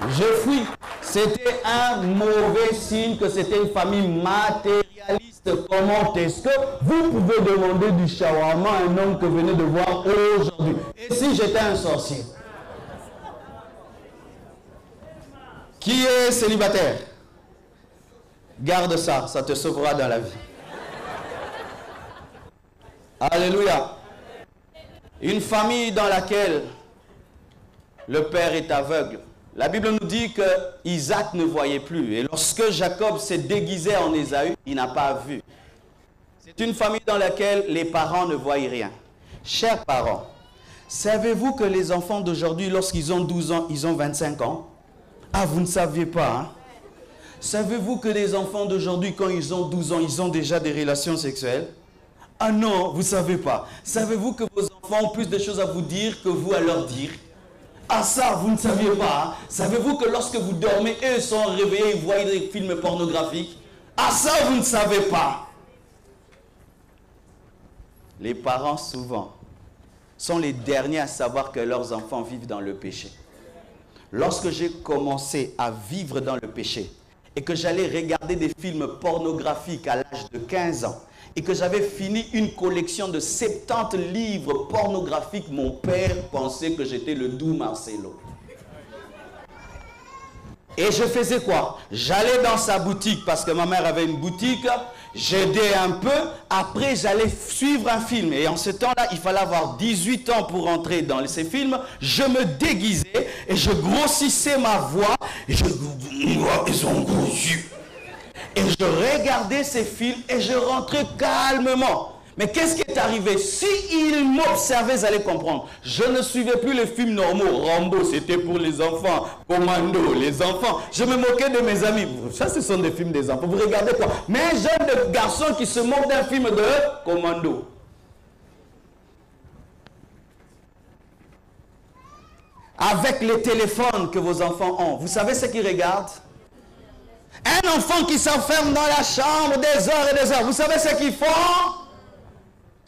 Je fuis. C'était un mauvais signe que c'était une famille matérialiste. Comment est-ce que vous pouvez demander du shawarma à un homme que vous venez de voir aujourd'hui? Et si j'étais un sorcier? Qui est célibataire? Garde ça, ça te sauvera dans la vie. Alléluia. Une famille dans laquelle le père est aveugle. La Bible nous dit que Isaac ne voyait plus. Et lorsque Jacob s'est déguisé en Ésaü, il n'a pas vu. C'est une famille dans laquelle les parents ne voient rien. Chers parents, savez-vous que les enfants d'aujourd'hui, lorsqu'ils ont 12 ans, ils ont 25 ans? Ah, vous ne saviez pas, hein? Savez-vous que les enfants d'aujourd'hui, quand ils ont 12 ans, ils ont déjà des relations sexuelles? Ah non, vous ne savez pas. Savez-vous que vos enfants ont plus de choses à vous dire que vous à leur dire? Ah ça, vous ne saviez pas, hein? Savez-vous que lorsque vous dormez, eux sont réveillés et voient des films pornographiques? Ah ça, vous ne savez pas. Les parents, souvent, sont les derniers à savoir que leurs enfants vivent dans le péché. Lorsque j'ai commencé à vivre dans le péché et que j'allais regarder des films pornographiques à l'âge de 15 ans et que j'avais fini une collection de 70 livres pornographiques, mon père pensait que j'étais le doux Marcelo. Et je faisais quoi? J'allais dans sa boutique parce que ma mère avait une boutique, j'aidais un peu, après j'allais suivre un film. Et en ce temps-là, il fallait avoir 18 ans pour entrer dans ces films. Je me déguisais et je grossissais ma voix. Et ils ont grossi. Et je regardais ces films et je rentrais calmement. Mais qu'est-ce qui est arrivé? Si ils m'observaient, ils allaient comprendre. Je ne suivais plus les films normaux. Rambo, c'était pour les enfants. Commando, les enfants. Je me moquais de mes amis. Ça, ce sont des films des enfants. Vous regardez quoi? Mais un jeune garçon qui se moque d'un film de Commando. Avec les téléphones que vos enfants ont, vous savez ce qu'ils regardent? Un enfant qui s'enferme dans la chambre des heures et des heures. Vous savez ce qu'ils font?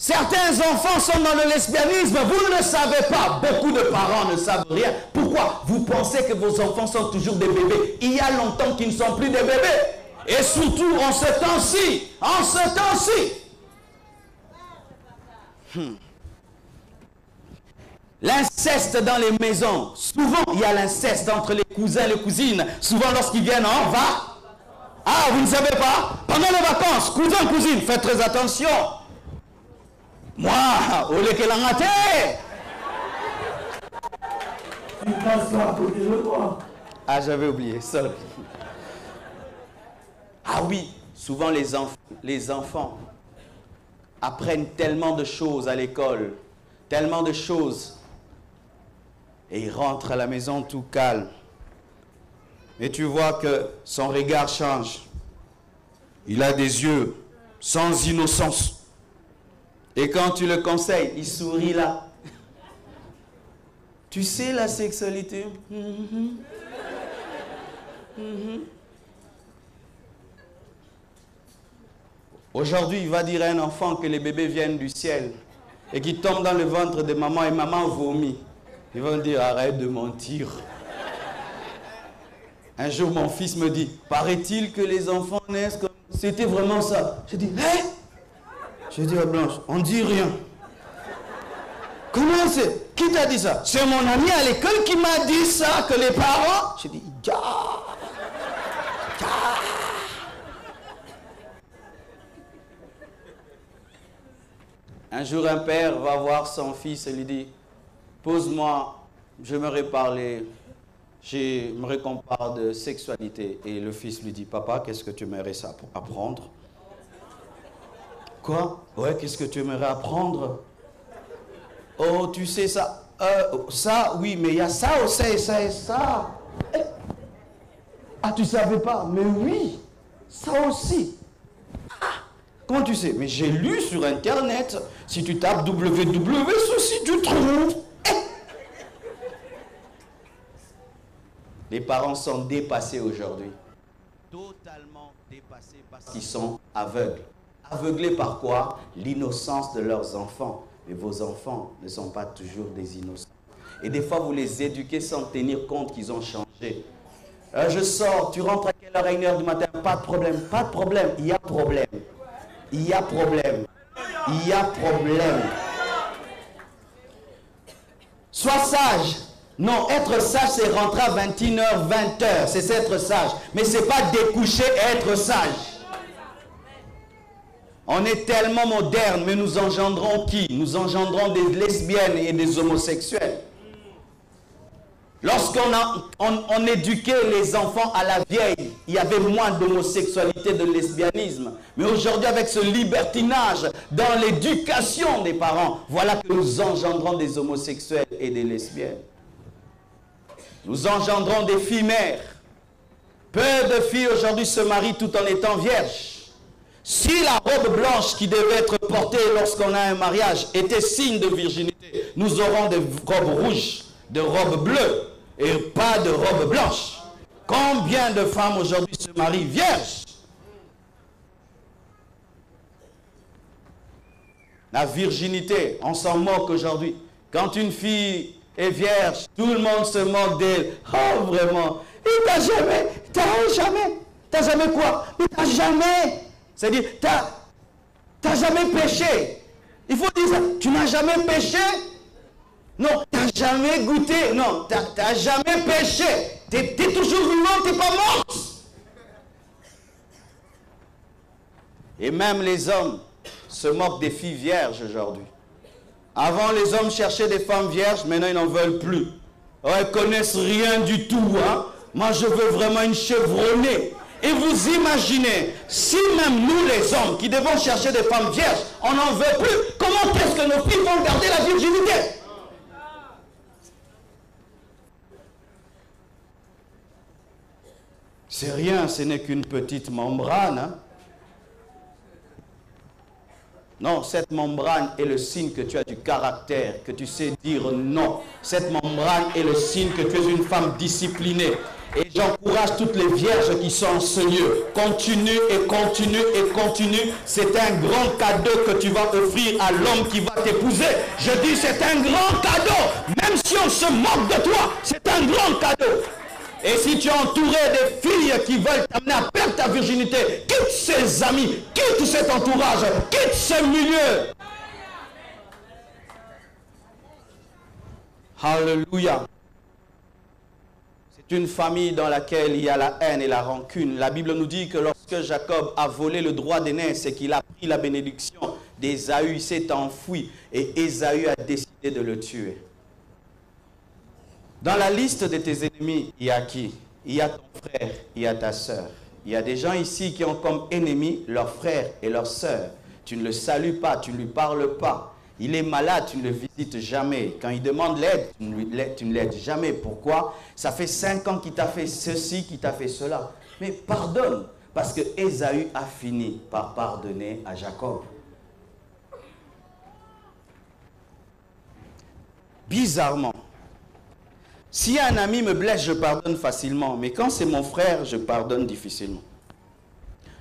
Certains enfants sont dans le lesbianisme. Vous ne le savez pas. Beaucoup de parents ne savent rien. Pourquoi? Vous pensez que vos enfants sont toujours des bébés. Il y a longtemps qu'ils ne sont plus des bébés. Et surtout en ce temps-ci. En ce temps-ci. L'inceste dans les maisons. Souvent, il y a l'inceste entre les cousins et les cousines. Souvent, lorsqu'ils viennent en va. Ah, vous ne savez pas? Pendant les vacances, cousins, cousines, faites très attention. Moi, au lieu qu'elle en raté. Tu passes à côté de moi. Ah, j'avais oublié, sorry. Ah oui, souvent les enfants apprennent tellement de choses à l'école, tellement de choses. Et ils rentrent à la maison tout calme. Et tu vois que son regard change. Il a des yeux sans innocence. Et quand tu le conseilles, il sourit là. Tu sais la sexualité? Aujourd'hui, il va dire à un enfant que les bébés viennent du ciel et qu'ils tombent dans le ventre de maman et maman vomit. Ils vont dire, arrête de mentir. Un jour, mon fils me dit, paraît-il que les enfants naissent comme... C'était vraiment ça. Je dis, hé? Je dis à Blanche, on dit rien. Comment c'est? Qui t'a dit ça? C'est mon ami à l'école qui m'a dit ça, que les parents... Je dis, Un jour, un père va voir son fils et lui dit, pose-moi, j'aimerais parler, j'aimerais qu'on parle de sexualité. Et le fils lui dit, papa, qu'est-ce que tu aimerais ça pour apprendre? Quoi? Ouais, qu'est-ce que tu aimerais apprendre? Oh, tu sais ça? Ça, oui, mais il y a ça aussi, ça et ça. Ah, tu savais pas? Mais oui, ça aussi. Comment tu sais? Mais j'ai lu sur Internet. Si tu tapes www, ceci, tu trouves. Les parents sont dépassés aujourd'hui. Totalement dépassés parce qu'ils sont aveugles. Aveuglés par quoi? L'innocence de leurs enfants. Mais vos enfants ne sont pas toujours des innocents. Et des fois, vous les éduquez sans tenir compte qu'ils ont changé. Je sors, tu rentres à quelle heure? À 1h du matin? Pas de problème, pas de problème. Il y a problème. Il y a problème. Il y a problème. Sois sage. Non, être sage, c'est rentrer à 21h, 20h. C'est être sage. Mais ce n'est pas découcher et être sage. On est tellement moderne, mais nous engendrons qui? Nous engendrons des lesbiennes et des homosexuels. Lorsqu'on éduquait les enfants à la vieille, il y avait moins d'homosexualité, de lesbianisme. Mais aujourd'hui, avec ce libertinage dans l'éducation des parents, voilà que nous engendrons des homosexuels et des lesbiennes. Nous engendrons des filles mères. Peu de filles aujourd'hui se marient tout en étant vierges. Si la robe blanche qui devait être portée lorsqu'on a un mariage était signe de virginité, nous aurons des robes rouges, de robes bleues et pas de robes blanches. Combien de femmes aujourd'hui se marient vierges? La virginité, on s'en moque aujourd'hui. Quand une fille est vierge, tout le monde se moque d'elle. Oh vraiment, et t'as jamais quoi? Mais t'as jamais, c'est-à-dire, t'as jamais péché. Il faut dire ça, tu n'as jamais péché? Non, t'as jamais goûté, non, t'as jamais péché. T'es toujours vivant, t'es pas mort. Et même les hommes se moquent des filles vierges aujourd'hui. Avant, les hommes cherchaient des femmes vierges, maintenant ils n'en veulent plus. Oh, ils connaissent rien du tout, hein. Moi, je veux vraiment une chevronnée. Et vous imaginez, si même nous les hommes qui devons chercher des femmes vierges, on n'en veut plus, comment est-ce que nos filles vont garder la virginité? C'est rien, ce n'est qu'une petite membrane. Hein? Non, cette membrane est le signe que tu as du caractère, que tu sais dire non. Cette membrane est le signe que tu es une femme disciplinée. Et j'encourage toutes les vierges qui sont en ce lieu. Continue et continue et continue. C'est un grand cadeau que tu vas offrir à l'homme qui va t'épouser. Je dis c'est un grand cadeau. Même si on se moque de toi, c'est un grand cadeau. Et si tu es entouré des filles qui veulent t'amener à perdre ta virginité, quitte ces amis, quitte cet entourage, quitte ce milieu. Alléluia. C'est une famille dans laquelle il y a la haine et la rancune. La Bible nous dit que lorsque Jacob a volé le droit d'aînesse et qu'il a pris la bénédiction d'Ésaü, il s'est enfui et Ésaü a décidé de le tuer. Dans la liste de tes ennemis, il y a qui? Il y a ton frère, il y a ta sœur. Il y a des gens ici qui ont comme ennemis leurs frères et leurs sœurs. Tu ne le salues pas, tu ne lui parles pas. Il est malade, tu ne le visites jamais. Quand il demande l'aide, tu ne l'aides jamais. Pourquoi? Ça fait 5 ans qu'il t'a fait ceci, qu'il t'a fait cela. Mais pardonne, parce que Ésaü a fini par pardonner à Jacob. Bizarrement, si un ami me blesse, je pardonne facilement. Mais quand c'est mon frère, je pardonne difficilement.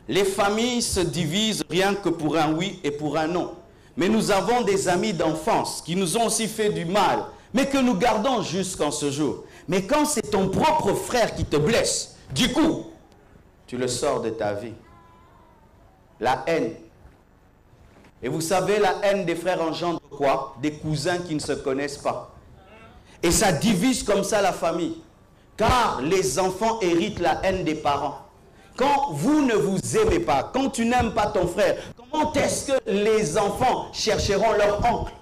Les familles se divisent rien que pour un oui et pour un non. Mais nous avons des amis d'enfance qui nous ont aussi fait du mal, mais que nous gardons jusqu'en ce jour. Mais quand c'est ton propre frère qui te blesse, du coup, tu le sors de ta vie. La haine. Et vous savez, la haine des frères engendre quoi? Des cousins qui ne se connaissent pas. Et ça divise comme ça la famille. Car les enfants héritent la haine des parents. Quand vous ne vous aimez pas, quand tu n'aimes pas ton frère, comment est-ce que les enfants chercheront leur oncle?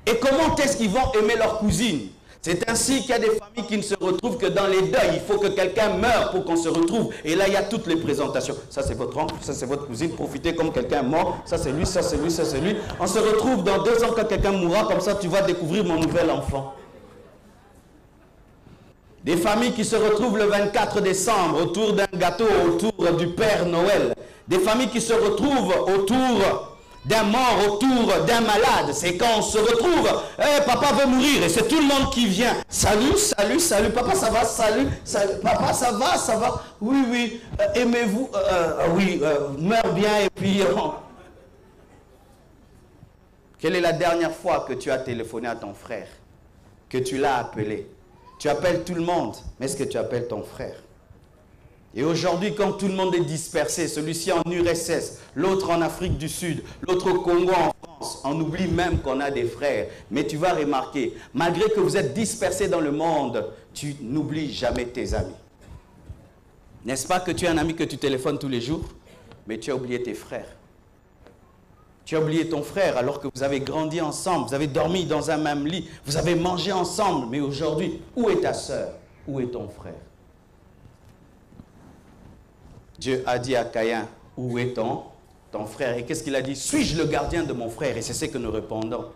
Et comment est-ce qu'ils vont aimer leur cousine? C'est ainsi qu'il y a des familles qui ne se retrouvent que dans les deuils. Il faut que quelqu'un meure pour qu'on se retrouve. Et là, il y a toutes les présentations. Ça, c'est votre oncle, ça, c'est votre cousine. Profitez comme quelqu'un est mort. Ça, c'est lui, ça, c'est lui, ça, c'est lui. On se retrouve dans 2 ans quand quelqu'un mourra. Comme ça, tu vas découvrir mon nouvel enfant. Des familles qui se retrouvent le 24 décembre autour d'un gâteau, autour du Père Noël. Des familles qui se retrouvent autour d'un mort, autour d'un malade. C'est quand on se retrouve, hey, papa veut mourir et c'est tout le monde qui vient. Salut, salut, salut, papa ça va, salut, salut, papa ça va, oui, oui, aimez-vous, oui, meurs bien et puis... Quelle est la dernière fois que tu as téléphoné à ton frère, que tu l'as appelé? Tu appelles tout le monde, mais est-ce que tu appelles ton frère? Et aujourd'hui, quand tout le monde est dispersé, celui-ci en URSS, l'autre en Afrique du Sud, l'autre au Congo, en France, on oublie même qu'on a des frères. Mais tu vas remarquer, malgré que vous êtes dispersés dans le monde, tu n'oublies jamais tes amis. N'est-ce pas que tu as un ami que tu téléphones tous les jours, mais tu as oublié tes frères? Tu as oublié ton frère alors que vous avez grandi ensemble, vous avez dormi dans un même lit, vous avez mangé ensemble. Mais aujourd'hui, où est ta sœur? Où est ton frère? Dieu a dit à Caïn, où est ton frère? Et qu'est-ce qu'il a dit? Suis-je le gardien de mon frère? Et c'est ce que nous répondons.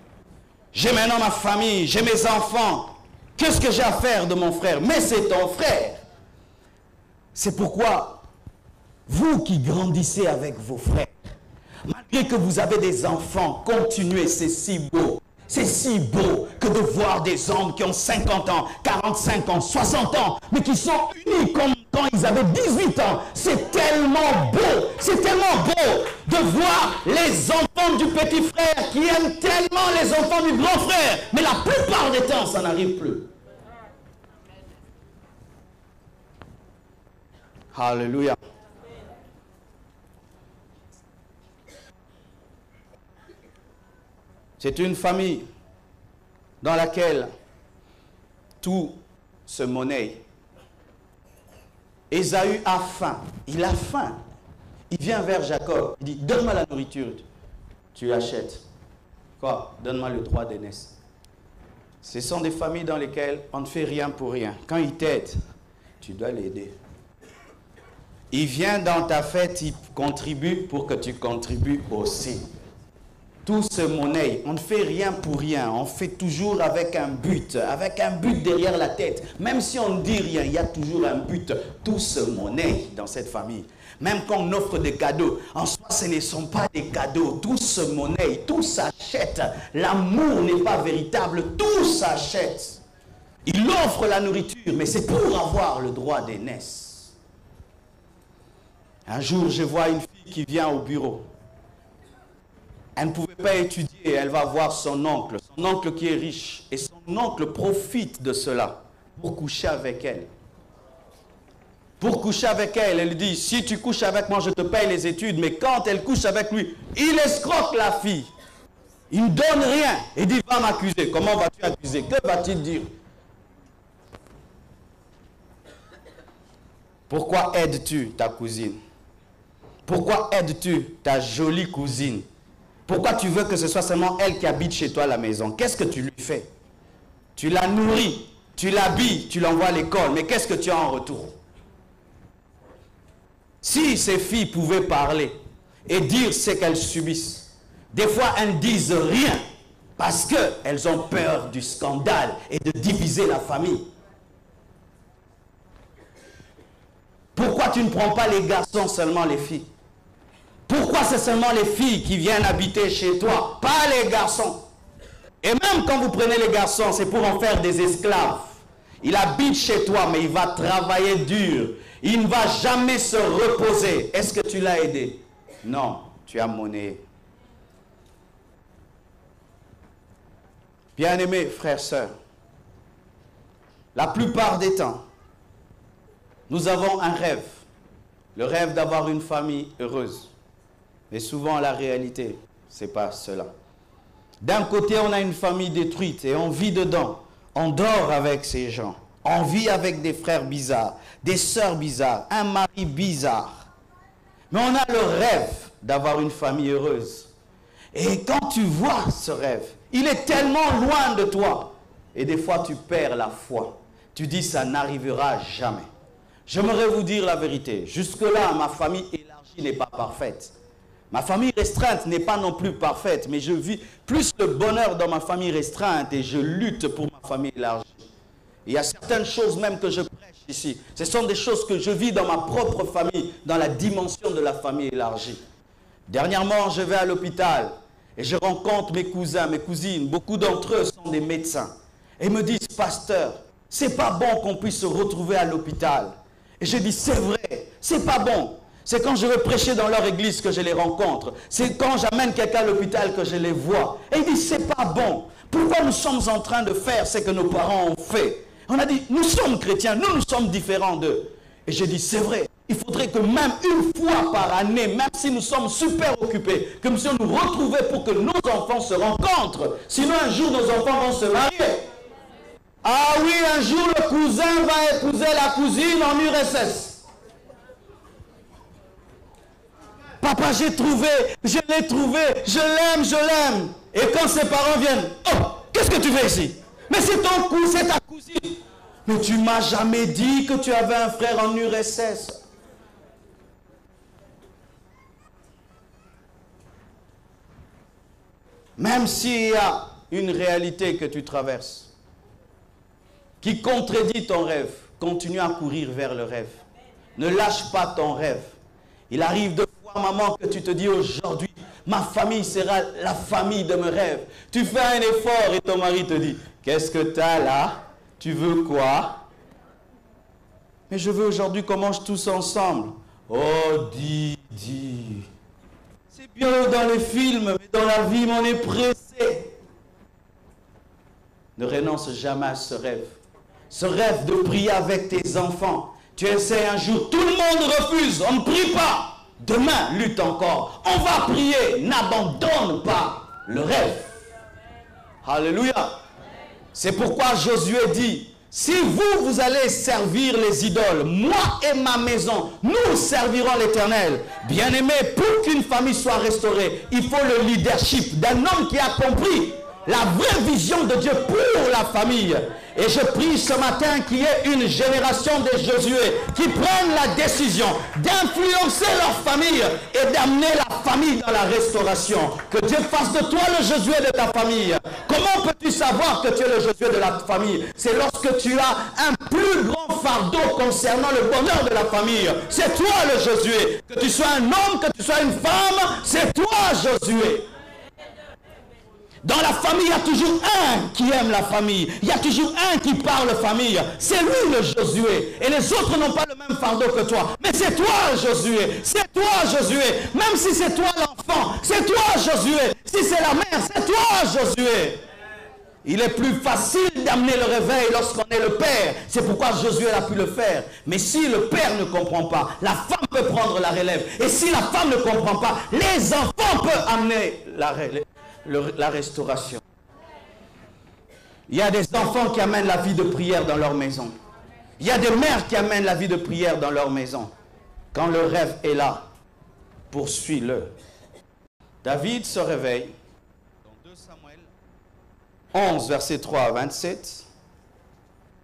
J'ai maintenant ma famille, j'ai mes enfants. Qu'est-ce que j'ai à faire de mon frère? Mais c'est ton frère. C'est pourquoi, vous qui grandissez avec vos frères, malgré que vous avez des enfants, continuez, c'est si beau. C'est si beau que de voir des hommes qui ont 50 ans, 45 ans, 60 ans, mais qui sont unis comme quand ils avaient 18 ans. C'est tellement beau, c'est tellement beau de voir les enfants du petit frère qui aiment tellement les enfants du grand frère. Mais la plupart des temps, ça n'arrive plus. Alléluia. C'est une famille dans laquelle tout se monnaie. Ésaü a faim. Il a faim. Il vient vers Jacob. Il dit, donne-moi la nourriture. Tu achètes. Quoi? Donne-moi le droit d'aînesse. Ce sont des familles dans lesquelles on ne fait rien pour rien. Quand il t'aide, tu dois l'aider. Il vient dans ta fête, il contribue pour que tu contribues aussi. Tout se monnaie, on ne fait rien pour rien, on fait toujours avec un but derrière la tête. Même si on ne dit rien, il y a toujours un but. Tout se monnaie dans cette famille. Même quand on offre des cadeaux, en soi ce ne sont pas des cadeaux, tout se monnaie, tout s'achète. L'amour n'est pas véritable, tout s'achète. Il offre la nourriture, mais c'est pour avoir le droit d'aînesse. Un jour, je vois une fille qui vient au bureau. Elle ne pouvait pas étudier, elle va voir son oncle qui est riche. Et son oncle profite de cela. pour coucher avec elle. Pour coucher avec elle, elle dit, si tu couches avec moi, je te paye les études. Mais quand elle couche avec lui, il escroque la fille. Il ne donne rien. Il dit, va m'accuser. Comment vas-tu accuser? Que va-t-il dire? Pourquoi aides-tu ta cousine? Pourquoi aides-tu ta jolie cousine? Pourquoi tu veux que ce soit seulement elle qui habite chez toi à la maison? Qu'est-ce que tu lui fais? Tu la nourris, tu l'habilles, tu l'envoies à l'école. Mais qu'est-ce que tu as en retour? Si ces filles pouvaient parler et dire ce qu'elles subissent, des fois elles ne disent rien parce qu'elles ont peur du scandale et de diviser la famille. Pourquoi tu ne prends pas les garçons, seulement les filles? Pourquoi c'est seulement les filles qui viennent habiter chez toi, pas les garçons? Et même quand vous prenez les garçons, c'est pour en faire des esclaves. Il habite chez toi, mais il va travailler dur. Il ne va jamais se reposer. Est-ce que tu l'as aidé? Non, tu as monnaie. Bien-aimés frères, sœurs, la plupart des temps, nous avons un rêve. Le rêve d'avoir une famille heureuse. Mais souvent, la réalité, ce n'est pas cela. D'un côté, on a une famille détruite et on vit dedans. On dort avec ces gens. On vit avec des frères bizarres, des sœurs bizarres, un mari bizarre. Mais on a le rêve d'avoir une famille heureuse. Et quand tu vois ce rêve, il est tellement loin de toi. Et des fois, tu perds la foi. Tu dis, ça n'arrivera jamais. J'aimerais vous dire la vérité. Jusque-là, ma famille élargie n'est pas parfaite. Ma famille restreinte n'est pas non plus parfaite, mais je vis plus le bonheur dans ma famille restreinte et je lutte pour ma famille élargie. Il y a certaines choses même que je prêche ici. Ce sont des choses que je vis dans ma propre famille, dans la dimension de la famille élargie. Dernièrement, je vais à l'hôpital et je rencontre mes cousins, mes cousines. Beaucoup d'entre eux sont des médecins. Et ils me disent, pasteur, c'est pas bon qu'on puisse se retrouver à l'hôpital. Et je dis, c'est vrai, c'est pas bon. C'est quand je veux prêcher dans leur église que je les rencontre. C'est quand j'amène quelqu'un à l'hôpital que je les vois. Et ils disent, c'est pas bon. Pourquoi nous sommes en train de faire ce que nos parents ont fait? On a dit, nous sommes chrétiens, nous sommes différents d'eux. Et j'ai dit, c'est vrai. Il faudrait que même une fois par année, même si nous sommes super occupés, que nous puissions nous retrouver pour que nos enfants se rencontrent. Sinon, un jour, nos enfants vont se marier. Ah oui, un jour, le cousin va épouser la cousine en URSS. Papa, j'ai trouvé, je l'ai trouvé, je l'aime. Et quand ses parents viennent, oh, qu'est-ce que tu fais ici? Mais c'est ton cousin, c'est ta cousine. Mais tu m'as jamais dit que tu avais un frère en URSS. Même s'il y a une réalité que tu traverses, qui contredit ton rêve, continue à courir vers le rêve. Ne lâche pas ton rêve. Il arrive de fois, maman, que tu te dis aujourd'hui, ma famille sera la famille de mes rêves. Tu fais un effort et ton mari te dit, qu'est-ce que tu as là? Tu veux quoi? Mais je veux aujourd'hui qu'on mange tous ensemble. Oh, dis. C'est bien dans les films, mais dans la vie, on est pressé. Ne renonce jamais à ce rêve. Ce rêve de prier avec tes enfants. Tu essaies un jour, tout le monde refuse, on ne prie pas. Demain, lutte encore. On va prier, n'abandonne pas le rêve. Alléluia. C'est pourquoi Josué dit, si vous allez servir les idoles, moi et ma maison, nous servirons l'Éternel. Bien-aimé, pour qu'une famille soit restaurée, il faut le leadership d'un homme qui a compris la vraie vision de Dieu pour la famille. Et je prie ce matin qu'il y ait une génération de Josué qui prennent la décision d'influencer leur famille et d'amener la famille dans la restauration. Que Dieu fasse de toi le Josué de ta famille. Comment peux-tu savoir que tu es le Josué de la famille? C'est lorsque tu as un plus grand fardeau concernant le bonheur de la famille. C'est toi le Josué. Que tu sois un homme, que tu sois une femme, c'est toi Josué. Dans la famille, il y a toujours un qui aime la famille. Il y a toujours un qui parle famille. C'est lui le Josué. Et les autres n'ont pas le même fardeau que toi. Mais c'est toi Josué. C'est toi Josué. Même si c'est toi l'enfant, c'est toi Josué. Si c'est la mère, c'est toi Josué. Il est plus facile d'amener le réveil lorsqu'on est le père. C'est pourquoi Josué a pu le faire. Mais si le père ne comprend pas, la femme peut prendre la relève. Et si la femme ne comprend pas, les enfants peuvent amener la restauration. Il y a des enfants qui amènent la vie de prière dans leur maison. Il y a des mères qui amènent la vie de prière dans leur maison. Quand le rêve est là, poursuis-le. David se réveille. Dans 2 Samuel 11, verset 3 à 27.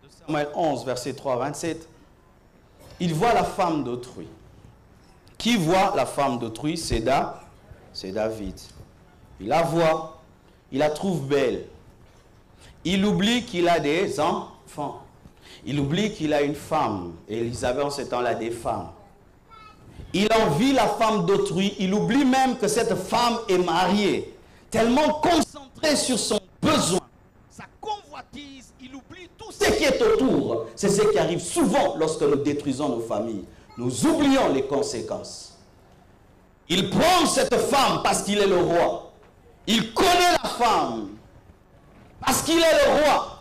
2 Samuel 11, verset 3 à 27. Il voit la femme d'autrui. Qui voit la femme d'autrui? C'est David. Il la voit. Il la trouve belle. Il oublie qu'il a des enfants. Il oublie qu'il a une femme. Et ils avaient en ce temps-là des femmes. Il envie la femme d'autrui. Il oublie même que cette femme est mariée. Tellement concentré sur son besoin, sa convoitise, il oublie tout ce qui est autour. C'est ce qui arrive souvent lorsque nous détruisons nos familles. Nous oublions les conséquences. Il prend cette femme parce qu'il est le roi. Il connaît la femme parce qu'il est le roi.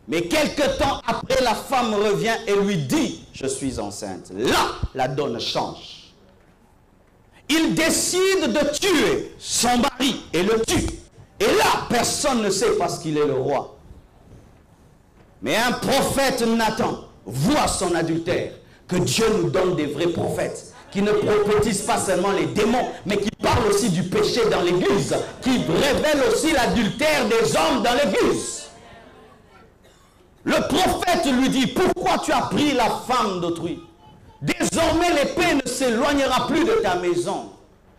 Mais quelque temps après, la femme revient et lui dit, je suis enceinte. Là, la donne change. Il décide de tuer son mari et le tue. Et là, personne ne sait parce qu'il est le roi. Mais un prophète Nathan voit son adultère. Que Dieu nous donne des vrais prophètes qui ne prophétisent pas seulement les démons, mais qui parlent aussi du péché dans l'église, qui révèlent aussi l'adultère des hommes dans l'église. Le prophète lui dit, pourquoi tu as pris la femme d'autrui? Désormais l'épée ne s'éloignera plus de ta maison.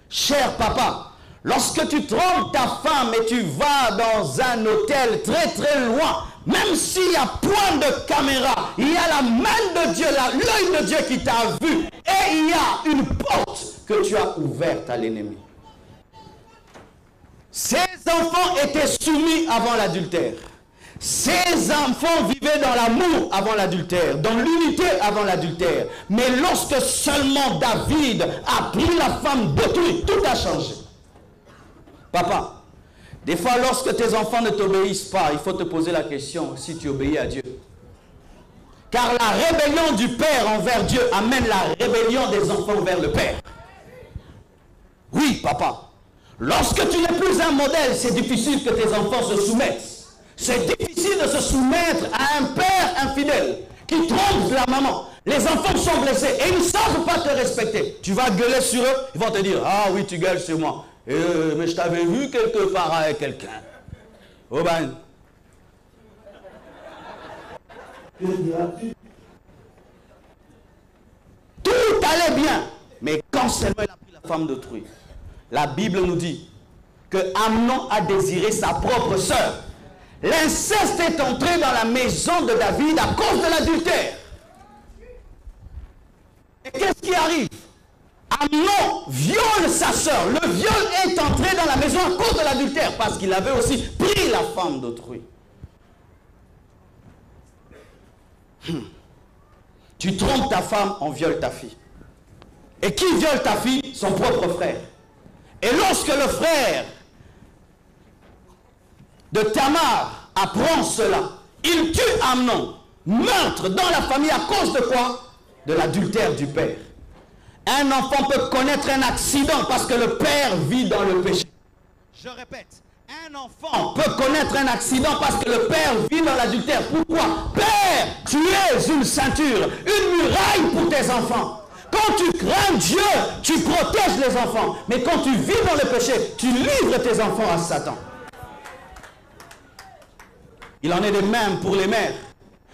Cher papa, lorsque tu trompes ta femme et tu vas dans un hôtel très très loin, même s'il y a point de caméra, il y a la main de Dieu, l'œil de Dieu qui t'a vu, et il y a une porte que tu as ouverte à l'ennemi. Ces enfants étaient soumis avant l'adultère. Ces enfants vivaient dans l'amour avant l'adultère, dans l'unité avant l'adultère. Mais lorsque seulement David a pris la femme d'autrui, tout a changé. Papa, des fois lorsque tes enfants ne t'obéissent pas, il faut te poser la question si tu obéis à Dieu. Car la rébellion du père envers Dieu amène la rébellion des enfants vers le père. Oui, papa. Lorsque tu n'es plus un modèle, c'est difficile que tes enfants se soumettent. C'est difficile de se soumettre à un père infidèle qui trompe la maman. Les enfants sont blessés et ils ne savent pas te respecter. Tu vas gueuler sur eux, ils vont te dire, ah oui, tu gueules sur moi. Mais je t'avais vu quelque part avec quelqu'un. Oh ben. Tout allait bien. Mais quand seulement il a pris la femme d'autrui, la Bible nous dit que Amnon a désiré sa propre sœur. L'inceste est entré dans la maison de David à cause de l'adultère. Et qu'est-ce qui arrive? Amnon viole sa sœur. Le viol est entré dans la maison à cause de l'adultère, parce qu'il avait aussi pris la femme d'autrui. Tu trompes ta femme, on viole ta fille. Et qui viole ta fille? Son propre frère. Et lorsque le frère de Tamar apprend cela, il tue Amnon. Meurtre dans la famille à cause de quoi? De l'adultère du père. Un enfant peut connaître un accident parce que le père vit dans le péché. Je répète, un enfant peut connaître un accident parce que le père vit dans l'adultère. Pourquoi? Père, tu es une ceinture, une muraille pour tes enfants. Quand tu crains Dieu, tu protèges les enfants. Mais quand tu vis dans le péché, tu livres tes enfants à Satan. Il en est de même pour les mères.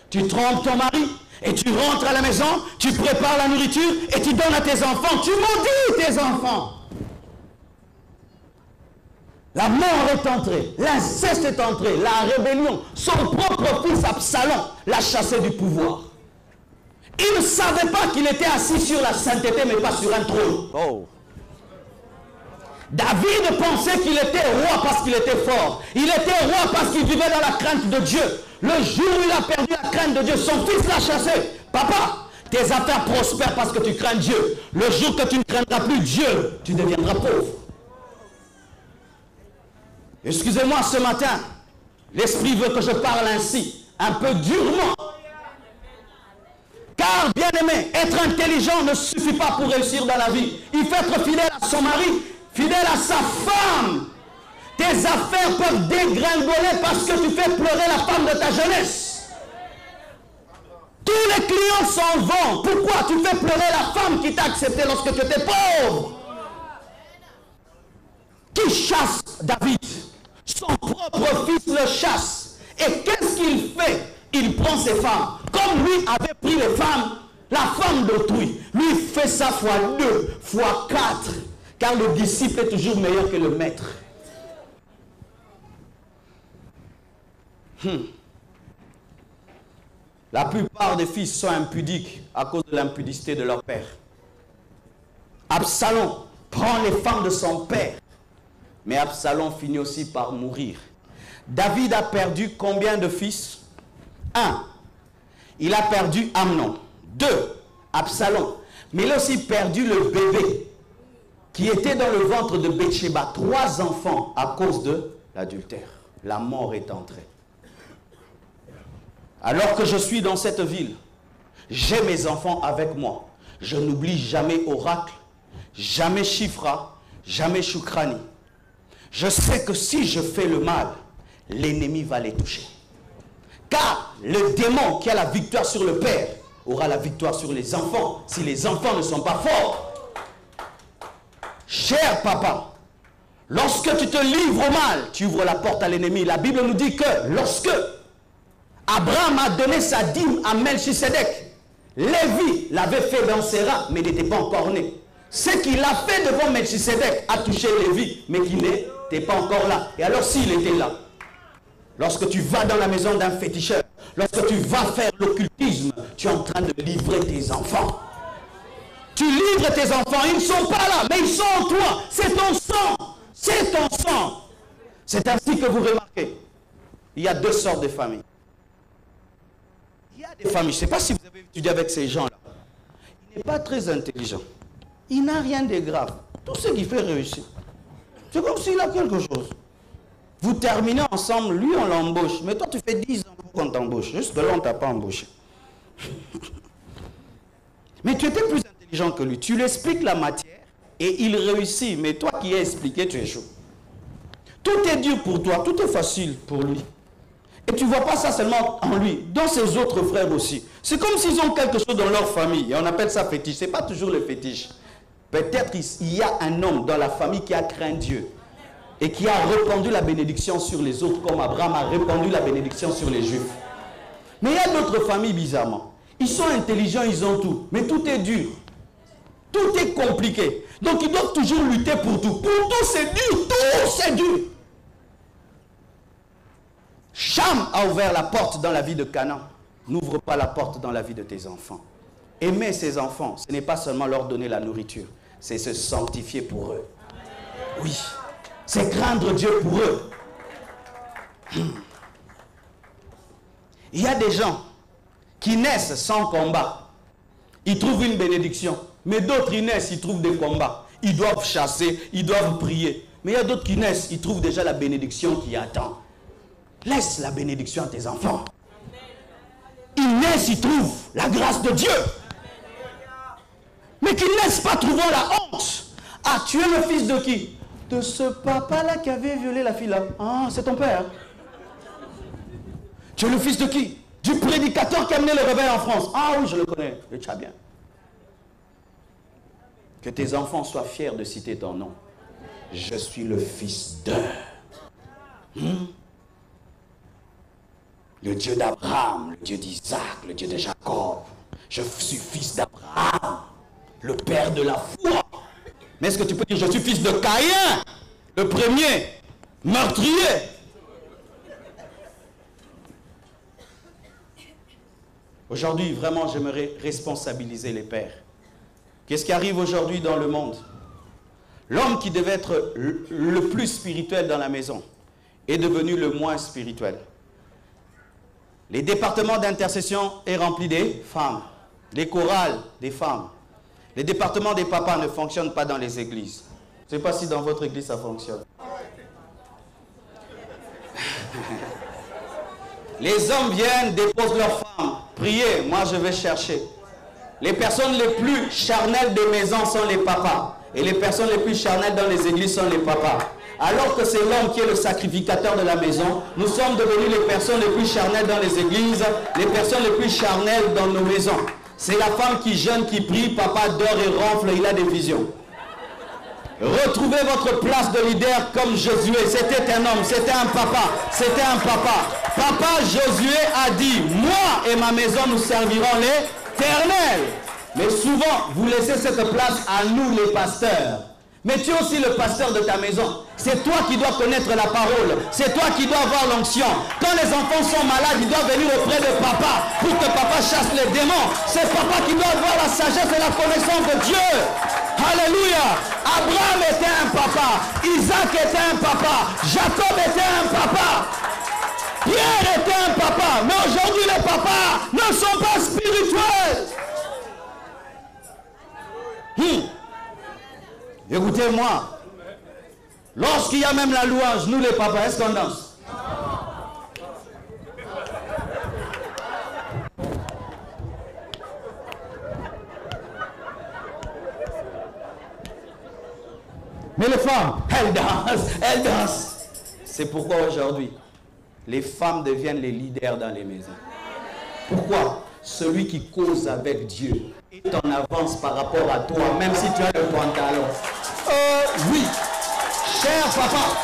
Tu trompes ton mari et tu rentres à la maison, tu prépares la nourriture et tu donnes à tes enfants. Tu maudis tes enfants. La mort est entrée, l'inceste est entré, la rébellion. Son propre fils Absalom l'a chassé du pouvoir. Il ne savait pas qu'il était assis sur la sainteté, mais pas sur un trône. Oh. David pensait qu'il était roi parce qu'il était fort. Il était roi parce qu'il vivait dans la crainte de Dieu. Le jour où il a perdu la crainte de Dieu, son fils l'a chassé. Papa, tes affaires prospèrent parce que tu crains Dieu. Le jour que tu ne craindras plus Dieu, tu deviendras pauvre. Excusez-moi ce matin, L'Esprit veut que je parle ainsi, un peu durement. Car, bien-aimé, être intelligent ne suffit pas pour réussir dans la vie. Il faut être fidèle à son mari, fidèle à sa femme. Tes affaires peuvent dégringoler parce que tu fais pleurer la femme de ta jeunesse. Tous les clients s'en vont. Pourquoi tu fais pleurer la femme qui t'a accepté lorsque tu étais pauvre? Qui chasse David? Son propre fils le chasse. Et qu'est-ce qu'il fait? Il prend ses femmes. Comme lui avait pris les femmes, la femme d'autrui. Lui fait ça fois 2, fois 4. Car le disciple est toujours meilleur que le maître. La plupart des fils sont impudiques à cause de l'impudicité de leur père. Absalom prend les femmes de son père. Mais Absalom finit aussi par mourir. David a perdu combien de fils? 1. Il a perdu Amnon. 2. Absalom. Mais il a aussi perdu le bébé qui était dans le ventre de Bathsheba. 3 enfants à cause de l'adultère. La mort est entrée. Alors que je suis dans cette ville, j'ai mes enfants avec moi. Je n'oublie jamais Oracle, jamais Shifra, jamais Shukrani. Je sais que si je fais le mal, l'ennemi va les toucher. Car le démon qui a la victoire sur le père aura la victoire sur les enfants si les enfants ne sont pas forts. Cher papa, lorsque tu te livres au mal, tu ouvres la porte à l'ennemi. La Bible nous dit que lorsque Abraham a donné sa dîme à Melchisedec, Lévi l'avait fait dans ses reins, mais n'était pas encore né. Ce qu'il a fait devant Melchisedec a touché Lévi, mais qui n'était pas encore là. Et alors s'il était là, lorsque tu vas dans la maison d'un féticheur, lorsque tu vas faire l'occultisme, tu es en train de livrer tes enfants. Tu livres tes enfants, ils ne sont pas là, mais ils sont en toi. C'est ton sang. C'est ton sang. C'est ainsi que vous remarquez, il y a 2 sortes de familles. Il y a des familles, je ne sais pas si vous avez étudié avec ces gens-là. Il n'est pas très intelligent. Il n'a rien de grave. Tout ce qu'il fait réussir. C'est comme s'il a quelque chose. Vous terminez ensemble, lui on l'embauche. Mais toi tu fais 10 ans pour qu'on t'embauche. Jusque-là on ne t'a pas embauché. Mais tu étais plus intelligent que lui. Tu lui expliques la matière et il réussit. Mais toi qui as expliqué, tu échoues. Tout est dur pour toi, tout est facile pour lui. Et tu ne vois pas ça seulement en lui, dans ses autres frères aussi. C'est comme s'ils ont quelque chose dans leur famille. Et on appelle ça fétiche. Ce n'est pas toujours le fétiche. Peut-être il y a un homme dans la famille qui a craint Dieu. Et qui a répandu la bénédiction sur les autres, comme Abraham a répandu la bénédiction sur les Juifs. Mais il y a d'autres familles, bizarrement. Ils sont intelligents, ils ont tout. Mais tout est dur. Tout est compliqué. Donc ils doivent toujours lutter pour tout. Pour tout, c'est dur. Tout, c'est dur. Cham a ouvert la porte dans la vie de Canaan. N'ouvre pas la porte dans la vie de tes enfants. Aimer ses enfants, ce n'est pas seulement leur donner la nourriture. C'est se sanctifier pour eux. Oui. C'est craindre Dieu pour eux. Il y a des gens qui naissent sans combat. Ils trouvent une bénédiction. Mais d'autres, ils naissent, ils trouvent des combats. Ils doivent chasser, ils doivent prier. Mais il y a d'autres qui naissent, ils trouvent déjà la bénédiction qui attend. Laisse la bénédiction à tes enfants. Ils naissent, ils trouvent la grâce de Dieu. Mais qu'ils ne naissent pas trouvant la honte. Ah, tu es le fils de qui? De ce papa-là qui avait violé la fille là. Ah, c'est ton père. Tu es le fils de qui? Du prédicateur qui a amené le réveil en France. Ah oui, je le connais. Le tchad bien. Que tes enfants soient fiers de citer ton nom. Je suis le fils de... Le Dieu d'Abraham, le Dieu d'Isaac, le Dieu de Jacob. Je suis fils d'Abraham, le père de la foi. Mais est-ce que tu peux dire, je suis fils de Caïn, le premier meurtrier? Aujourd'hui, vraiment, j'aimerais responsabiliser les pères. Qu'est-ce qui arrive aujourd'hui dans le monde? L'homme qui devait être le plus spirituel dans la maison est devenu le moins spirituel. Les départements d'intercession est rempli des femmes. Les chorales des femmes. Les départements des papas ne fonctionnent pas dans les églises. Je ne sais pas si dans votre église ça fonctionne. Les hommes viennent, déposent leurs femmes. Priez, moi je vais chercher. Les personnes les plus charnelles des maisons sont les papas. Et les personnes les plus charnelles dans les églises sont les papas. Alors que c'est l'homme qui est le sacrificateur de la maison, nous sommes devenus les personnes les plus charnelles dans les églises, les personnes les plus charnelles dans nos maisons. C'est la femme qui jeûne, qui prie, papa dort et ronfle, il a des visions. Retrouvez votre place de leader comme Josué. C'était un homme, c'était un papa, c'était un papa. Papa Josué a dit, moi et ma maison nous servirons l'Éternel. Mais souvent, vous laissez cette place à nous les pasteurs. Mais tu es aussi le pasteur de ta maison. C'est toi qui dois connaître la parole. C'est toi qui dois avoir l'onction. Quand les enfants sont malades, ils doivent venir auprès de papa pour que papa chasse les démons. C'est papa qui doit avoir la sagesse et la connaissance de Dieu. Alléluia. Abraham était un papa. Isaac était un papa. Jacob était un papa. Pierre était un papa. Mais aujourd'hui, les papas ne sont pas spirituels. Écoutez-moi. Lorsqu'il y a même la louange, nous les papas, est-ce qu'on danse? Mais les femmes, elles dansent, elles dansent. C'est pourquoi aujourd'hui, les femmes deviennent les leaders dans les maisons. Pourquoi? Celui qui cause avec Dieu est en avance par rapport à toi, même si tu as le pantalon. Oui. Cher papa,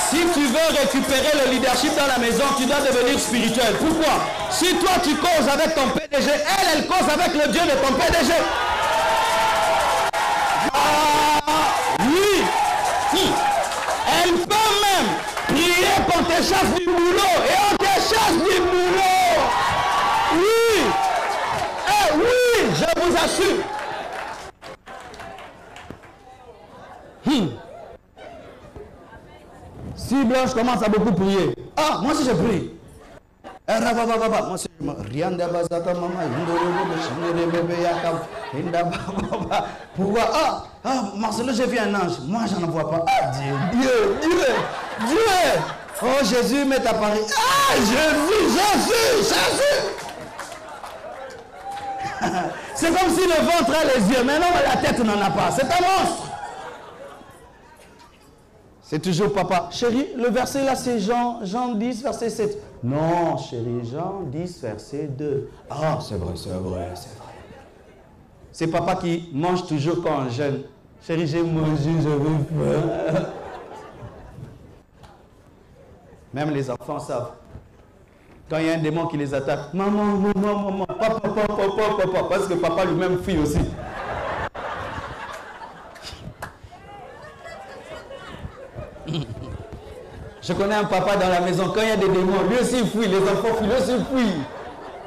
si tu veux récupérer le leadership dans la maison, tu dois devenir spirituel. Pourquoi? Si toi tu causes avec ton PDG, elle cause avec le Dieu de ton PDG. Ah, oui. Elle peut même prier pour tes chasses du boulot et on te chasse du boulot. Oui. Eh oui, je vous assure. Si Blanche commence à beaucoup prier, ah, moi aussi je prie. Moi aussi je pourquoi? Marcelo, j'ai vu un ange. Moi, j'en vois pas. Ah, Dieu. Oh, Jésus m'est apparu. Ah, Jésus. C'est comme si le ventre a les yeux, mais non, la tête n'en a pas. C'est un monstre. C'est toujours papa. Chérie, le verset là, c'est Jean 10, verset 7. Non, chérie, Jean 10, verset 2. Ah, c'est vrai. C'est papa qui mange toujours quand on jeûne. Chérie, j'ai mangé, je veux pas. Même les enfants savent. Quand il y a un démon qui les attaque, maman, papa, parce que papa lui-même fuit aussi. Je connais un papa dans la maison, quand il y a des démons, lui aussi fuit, les enfants fuient, lui aussi fuient.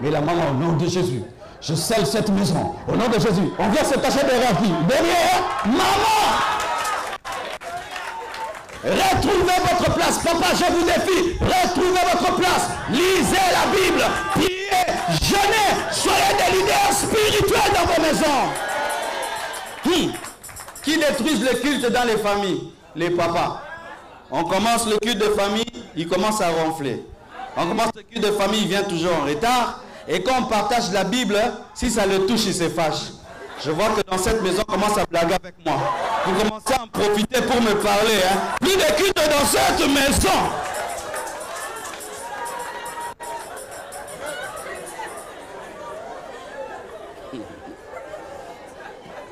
Mais la maman, au nom de Jésus, je scelle cette maison. Au nom de Jésus, on vient se cacher derrière qui? Derrière maman. Retrouvez votre place. Papa, je vous défie. Retrouvez votre place. Lisez la Bible. Priez, jeûnez. Soyez des leaders spirituels dans vos maisons. Qui détruisent le culte dans les familles? Les papas. On commence le culte de famille, il commence à ronfler. On commence le culte de famille, il vient toujours en retard. Et quand on partage la Bible, si ça le touche, il se fâche. Je vois que dans cette maison, on commence à blaguer avec moi. Vous commencez à en profiter pour me parler. Plus de culte dans cette maison.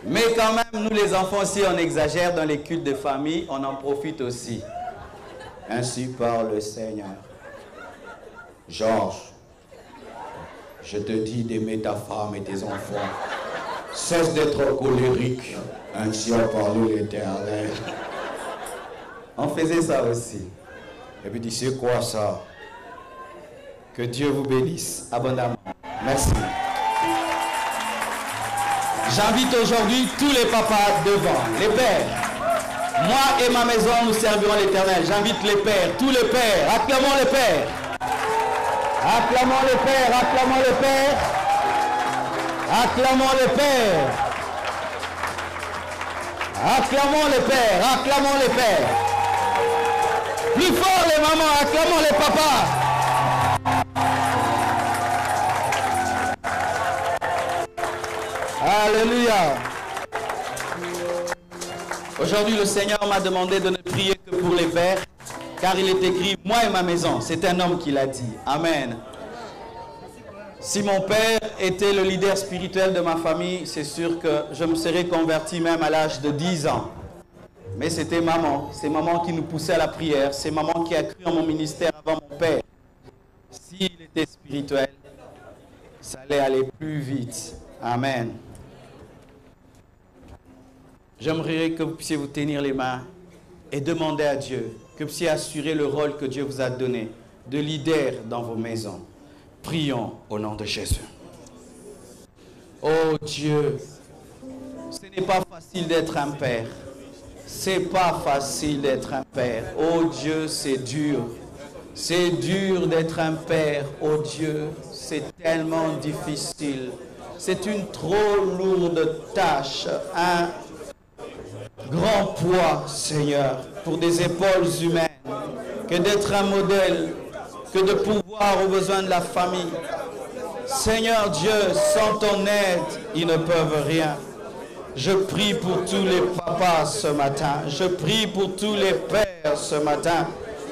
Mais quand même, nous les enfants aussi, on exagère dans les cultes de famille, on en profite aussi. Ainsi parle le Seigneur. Georges, je te dis d'aimer ta femme et tes enfants. Cesse d'être colérique. Ainsi a parlé l'Éternel. On faisait ça aussi. Et puis tu sais quoi ça? Que Dieu vous bénisse abondamment. Merci. J'invite aujourd'hui tous les papas devant, les pères. Moi et ma maison, nous servirons l'Éternel. J'invite les pères, tous les pères. Acclamons les pères. Acclamons les pères, acclamons les pères. Acclamons les pères. Acclamons les pères, acclamons les pères. Plus fort les mamans, acclamons les papas. Alléluia. Aujourd'hui, le Seigneur m'a demandé de ne prier que pour les pères, car il est écrit, moi et ma maison. C'est un homme qui l'a dit. Amen. Si mon père était le leader spirituel de ma famille, c'est sûr que je me serais converti même à l'âge de 10 ans. Mais c'était maman. C'est maman qui nous poussait à la prière. C'est maman qui a cru en mon ministère avant mon père. S'il était spirituel, ça allait aller plus vite. Amen. J'aimerais que vous puissiez vous tenir les mains et demander à Dieu, que vous puissiez assurer le rôle que Dieu vous a donné de leader dans vos maisons. Prions au nom de Jésus. Oh Dieu, ce n'est pas facile d'être un père. C'est pas facile d'être un père. Oh Dieu, c'est dur. C'est dur d'être un père. Oh Dieu, c'est tellement difficile. C'est une trop lourde tâche. Un grand poids, Seigneur, pour des épaules humaines, que d'être un modèle, que de pouvoir aux besoins de la famille. Seigneur Dieu, sans ton aide, ils ne peuvent rien. Je prie pour tous les papas ce matin. Je prie pour tous les pères ce matin.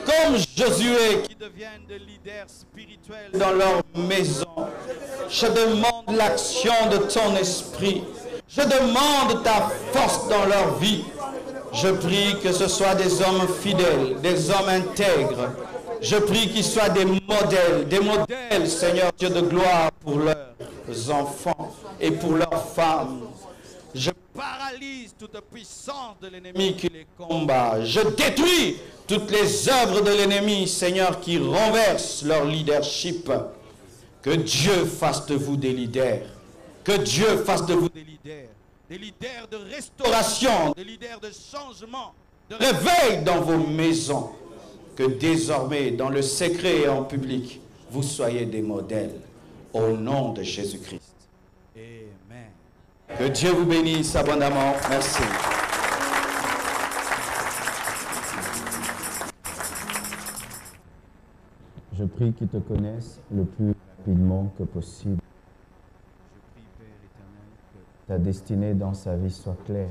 Comme Josué qui deviennent des leaders spirituels dans leur maison. Je demande l'action de ton esprit. Je demande ta force dans leur vie. Je prie que ce soit des hommes fidèles, des hommes intègres. Je prie qu'ils soient des modèles, Seigneur Dieu de gloire pour leurs enfants et pour leurs femmes. Je paralyse toute puissance de l'ennemi qui les combat. Je détruis toutes les œuvres de l'ennemi, Seigneur, qui renversent leur leadership. Que Dieu fasse de vous des leaders. Que Dieu fasse de vous des leaders de restauration, des leaders de changement, de réveil dans vos maisons. Que désormais, dans le secret et en public, vous soyez des modèles. Au nom de Jésus-Christ. Amen. Que Dieu vous bénisse abondamment. Merci. Je prie qu'ils te connaissent le plus rapidement que possible. Je prie, Père éternel, que ta destinée dans sa vie soit claire.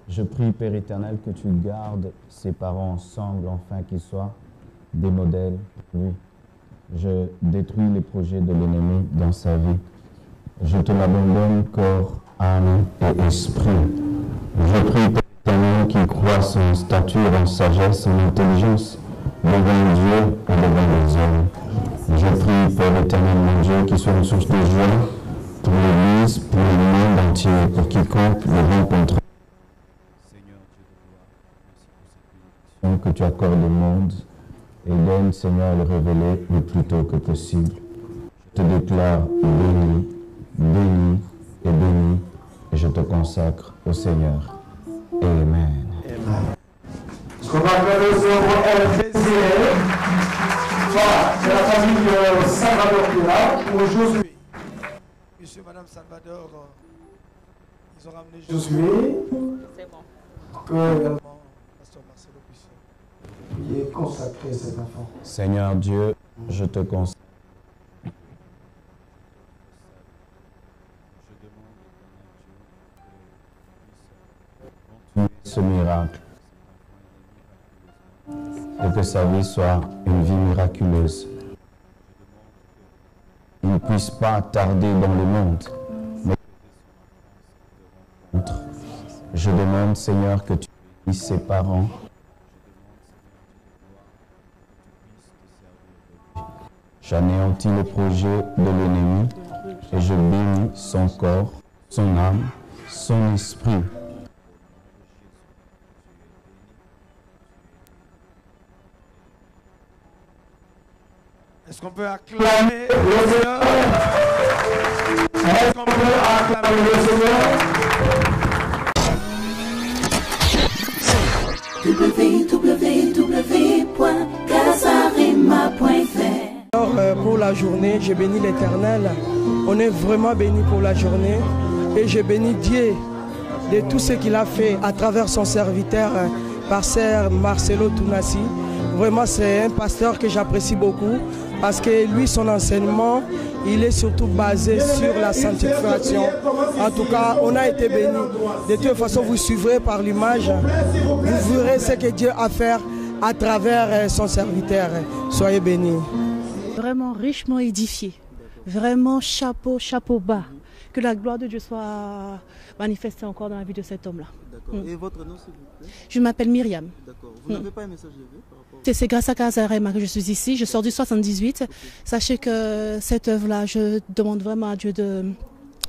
Je prie, Père éternel, que tu gardes ses parents ensemble, afin qu'ils soient des modèles pour lui. Je détruis les projets de l'ennemi dans sa vie. Je te l'abandonne, corps, âme et esprit. Je prie, Père éternel, qu'il croisse en stature, en sagesse, en intelligence, devant Dieu et devant les hommes. Je prie, Père éternel, mon Dieu, qu'il soit une source de joie pour l'Église, pour le monde entier, pour quiconque le rencontre. Que tu accordes au monde et donne, Seigneur, à le révéler le plus tôt que possible. Je te déclare béni, béni et béni, et je te consacre au Seigneur. Amen. Amen. Ce qu'on va faire voilà, c'est la famille Salvador qui est là, pour Josué. Monsieur et Madame Salvador, ils ont ramené Josué. C'est bon. Que Pasteur Marcelo puisse prier et consacrer cet enfant. Seigneur Dieu, je te consacre. Ce miracle et que sa vie soit une vie miraculeuse. Il ne puisse pas tarder dans le monde, mais je demande, Seigneur, que tu bénisses ses parents. J'anéantis le projet de l'ennemi et je bénis son corps, son âme, son esprit. Est-ce qu'on peut acclamer le Seigneur? Est-ce qu'on peut acclamer le Seigneur? www.casarema.fr. Alors pour la journée, je bénis l'Éternel. On est vraiment béni pour la journée. Et je bénis Dieu de tout ce qu'il a fait à travers son serviteur, Pasteur Marcelo Tounassi. Vraiment, c'est un pasteur que j'apprécie beaucoup parce que lui, son enseignement, il est surtout basé sur la sanctification. En tout cas, on a été bénis. De toute façon, vous suivrez par l'image, vous verrez ce que Dieu a fait à travers son serviteur. Soyez bénis. Vraiment richement édifié. Vraiment chapeau bas. Que la gloire de Dieu soit manifestée encore dans la vie de cet homme-là. D'accord. Et votre nom, s'il vous plaît? Je m'appelle Myriam. D'accord. Vous n'avez pas un message de vie par rapport C'est grâce à Kazarema que je suis ici. Je sors du 78. Sachez que cette œuvre-là, je demande vraiment à Dieu de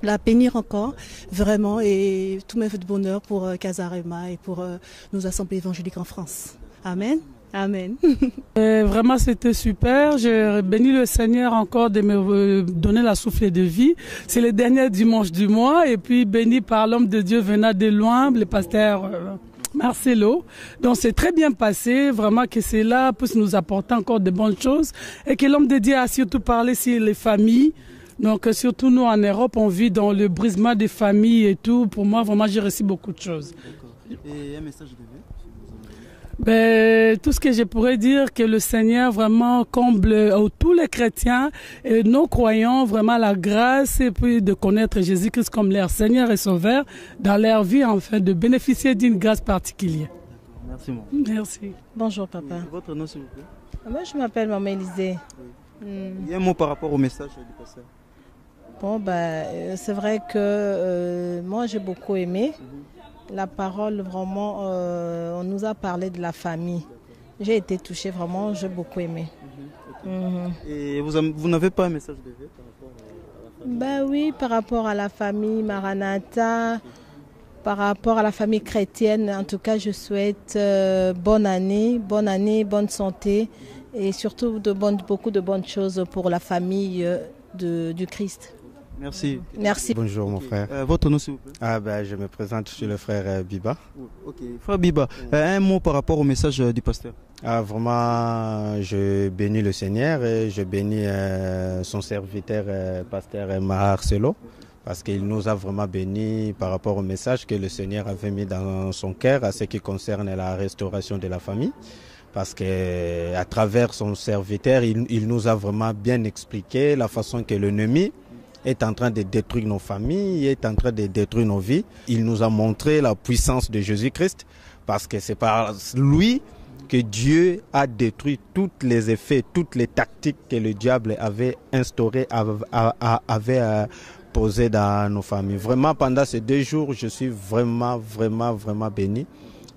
la bénir encore, vraiment, et tous mes vœux de bonheur pour Kazarema et pour nos assemblées évangéliques en France. Amen. Amen. Vraiment, c'était super. Je bénis le Seigneur encore de me donner la souffle de vie. C'est le dernier dimanche du mois et puis béni par l'homme de Dieu venant de loin, le pasteur Marcelo. Donc c'est très bien passé, vraiment que c'est là pour nous apporter encore de bonnes choses et que l'homme de Dieu a surtout parlé sur les familles. Donc surtout nous en Europe, on vit dans le brisement des familles et tout. Pour moi, vraiment, j'ai reçu beaucoup de choses. Et un message de vie? Tout ce que je pourrais dire, que le Seigneur vraiment comble tous les chrétiens et nos croyants vraiment la grâce et puis de connaître Jésus-Christ comme leur Seigneur et Sauveur dans leur vie, afin de bénéficier d'une grâce particulière. Merci, maman. Merci. Bonjour, papa. Votre nom, s'il vous plaît? Moi, je m'appelle Maman Élisée. Il y a un mot par rapport au message du pasteur. Bon, c'est vrai que moi, j'ai beaucoup aimé. La parole, vraiment, on nous a parlé de la famille. J'ai été touchée, vraiment, j'ai beaucoup aimé. Et vous n'avez pas un message de vie par rapport à la famille? Oui, par rapport à la famille Maranatha, par rapport à la famille chrétienne, en tout cas, je souhaite bonne année, bonne santé et surtout beaucoup de bonnes choses pour la famille du Christ. Merci. Merci. Bonjour mon frère. Votre nom, s'il vous plaît? Je me présente, je suis le frère Biba. Ok. Frère Biba, un mot par rapport au message du pasteur. Vraiment, je bénis le Seigneur et je bénis son serviteur, pasteur Marcelo, parce qu'il nous a vraiment bénis par rapport au message que le Seigneur avait mis dans son cœur à ce qui concerne la restauration de la famille. Parce qu'à travers son serviteur, il nous a vraiment bien expliqué la façon que l'ennemi est en train de détruire nos familles, est en train de détruire nos vies. Il nous a montré la puissance de Jésus-Christ parce que c'est par lui que Dieu a détruit tous les effets, toutes les tactiques que le diable avait instaurées, avait posées dans nos familles. Vraiment, pendant ces 2 jours, je suis vraiment béni.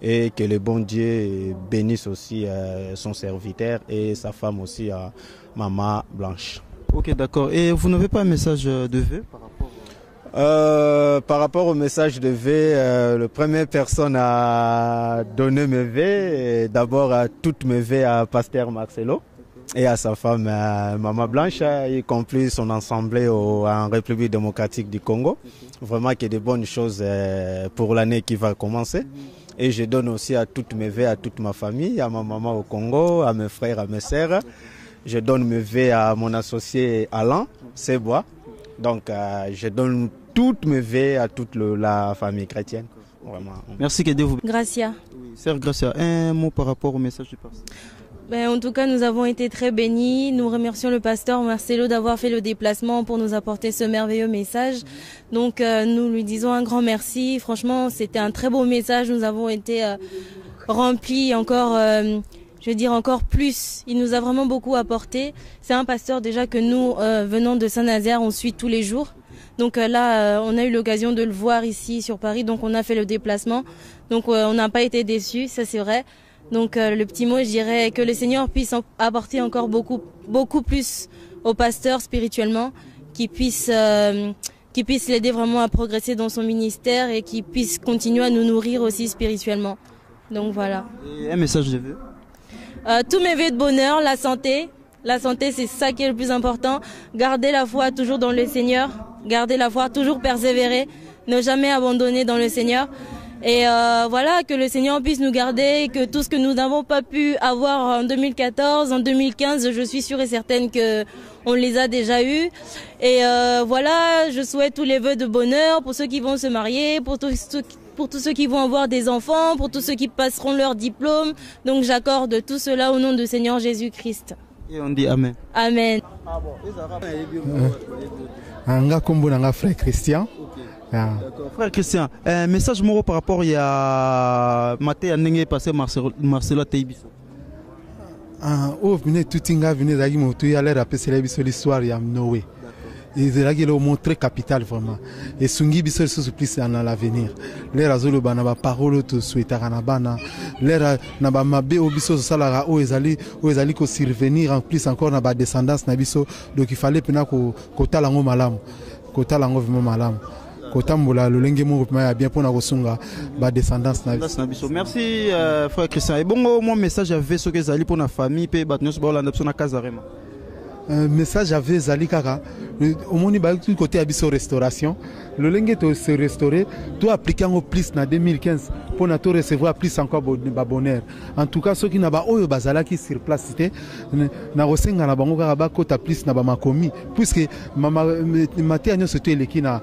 Et que le bon Dieu bénisse aussi son serviteur et sa femme aussi, Maman Blanche. Ok, d'accord. Et vous n'avez pas un message de vœux par rapport au message de vœux, la première personne à donner mes vœux, d'abord toutes mes vœux à Pasteur Marcelo et à sa femme Maman Blanche, y compris son assemblée en République démocratique du Congo. Vraiment que de bonnes choses pour l'année qui va commencer. Et je donne aussi à toutes mes vœux, à toute ma famille, à ma maman au Congo, à mes frères, à mes sœurs. Je donne mes vœux à mon associé Alain Sebois. Donc, je donne toutes mes vœux à toute la famille chrétienne. Vraiment. Merci, que Dieu vous bénisse. Gracia. Oui, Sœur Gracia, un mot par rapport au message du pasteur. En tout cas, nous avons été très bénis. Nous remercions le pasteur Marcelo d'avoir fait le déplacement pour nous apporter ce merveilleux message. Donc, nous lui disons un grand merci. Franchement, c'était un très beau message. Nous avons été remplis encore... je veux dire encore plus, il nous a vraiment beaucoup apporté. C'est un pasteur déjà que nous, venant de Saint-Nazaire, on suit tous les jours. Donc là, on a eu l'occasion de le voir ici sur Paris, donc on a fait le déplacement. Donc on n'a pas été déçus, ça c'est vrai. Donc le petit mot, je dirais que le Seigneur puisse apporter encore beaucoup plus au pasteur spirituellement, qui puisse l'aider vraiment à progresser dans son ministère et qui puisse continuer à nous nourrir aussi spirituellement. Donc voilà. Et un message de vœux? Tous mes vœux de bonheur, la santé. La santé, c'est ça qui est le plus important. Garder la foi toujours dans le Seigneur. Garder la foi, toujours persévérer. Ne jamais abandonner dans le Seigneur. Et voilà, que le Seigneur puisse nous garder, que tout ce que nous n'avons pas pu avoir en 2014, en 2015, je suis sûre et certaine que on les a déjà eus. Et voilà, je souhaite tous les vœux de bonheur pour ceux qui vont se marier, pour tous pour tous ceux qui vont avoir des enfants, pour tous ceux qui passeront leur diplôme. Donc j'accorde tout cela au nom du Seigneur Jésus-Christ. Et on dit Amen. Amen. Anga kombo nanga frère Christian. Frère Christian, un message moro par rapport à Maté Anenge passé Marcelo Teibiso. Oh, venez tout inga venez zagi motu ya l'air appeler célébrer l'histoire ya Noé. Ils zagi le montrer capital vraiment. Et sungi biso se plus dans l'avenir. L'air azolo bana ba parole to souhaiter na bana. L'air na ba mabe obiso sala o ezali ko survenir en plus encore na ba descendance na biso. Donc il fallait pena ko tala ngo malamu. Ko tala ngo vraiment malamu. Kotambola lolenge mo ya bien pour na kosunga ba descendance na biso. Merci frère Christian. Et bon mon message avait ce que zali pour na famille pe ba nyos ba la ndapso na Kazarema. Message avait zali kaka au moni ba tout côté abiso restauration lolenge to se restaurer to appliquer en plus na 2015 pour na to recevoir plus encore ba bonheur. En tout cas ceux qui na ba oyo bazala qui sur place c'était na rosenga na bango kaka ba kota plus na ba makomi puisque mama maté nyo c'était eleki na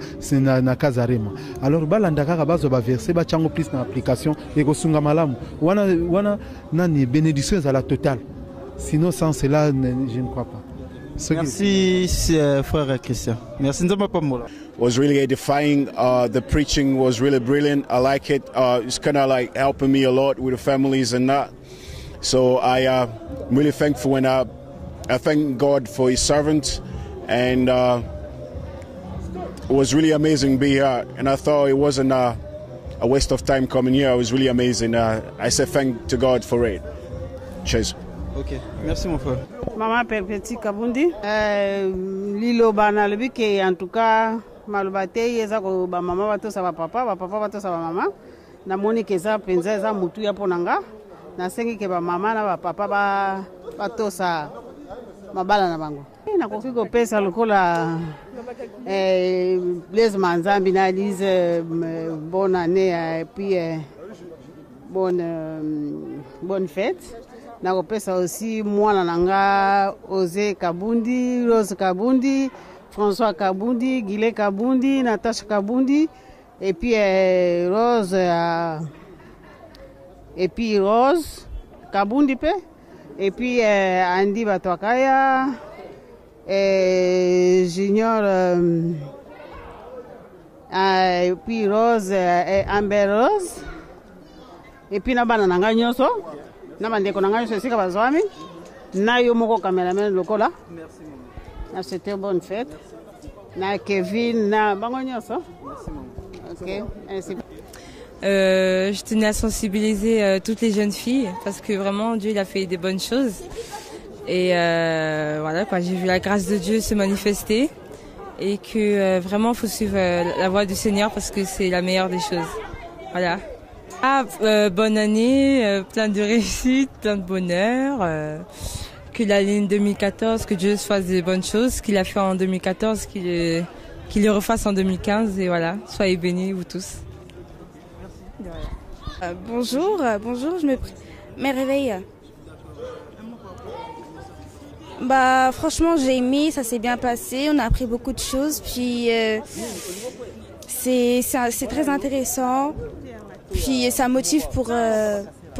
Kazarema. Alors balanda kaka bazo ba verser ba chango plus na application et ko sunga malamu wana nani bénédiction à la totale. Sinon sans cela je ne crois pas. Merci frère Christian. Merci Nzamba Pamola. Was really edifying. The preaching was really brilliant. I like it. It's kind of like helping me a lot with the families and that. So I'm really thankful, and I thank God for His servant. And it was really amazing being here. And I thought it wasn't a waste of time coming here. It was really amazing. I say thank to God for it. Cheers. Ok, merci mon frère. Maman Perpétue Kabundi, Lilo Banalbi, qui en tout cas, Malobate, Yezako, maman va tous à papa va tous à maman. Na Monique Eza, Penza, Eza, Mutuya Ponanga. Na Sengi, que maman, na papa va tous à Mabala Nabango. Na Kokiko Pesa, le cola, Blaise Manzambi, Lise, bonne année, et puis bonne fête. Nakopesa aussi mwana nanga Osé Kabundi, Rose Kabundi, François Kabundi, Guilé Kabundi, Natacha Kabundi, et puis Rose Kabundi pe, et puis Andy Batwakaya, Junior, et puis Rose, Amber Rose, et puis Nabana nanga nyoso. Namandeko nanga sika bazwami na yo moko cameraman lokola. Merci maman. C'était bonne fête. Na Kevin na bango nyoso. Merci maman. OK. Ainsi. Je tenais à sensibiliser toutes les jeunes filles parce que vraiment Dieu il a fait des bonnes choses et voilà quoi, j'ai vu la grâce de Dieu se manifester et que vraiment faut suivre la voie du Seigneur parce que c'est la meilleure des choses. Voilà. Bonne année, plein de réussite, plein de bonheur, que l'année 2014, que Dieu fasse des bonnes choses, qu'il a fait en 2014, qu'il le refasse en 2015 et voilà, soyez bénis vous tous. Bonjour, je me réveille. Bah franchement j'ai aimé, ça s'est bien passé, on a appris beaucoup de choses, puis c'est très intéressant. Puis ça motive pour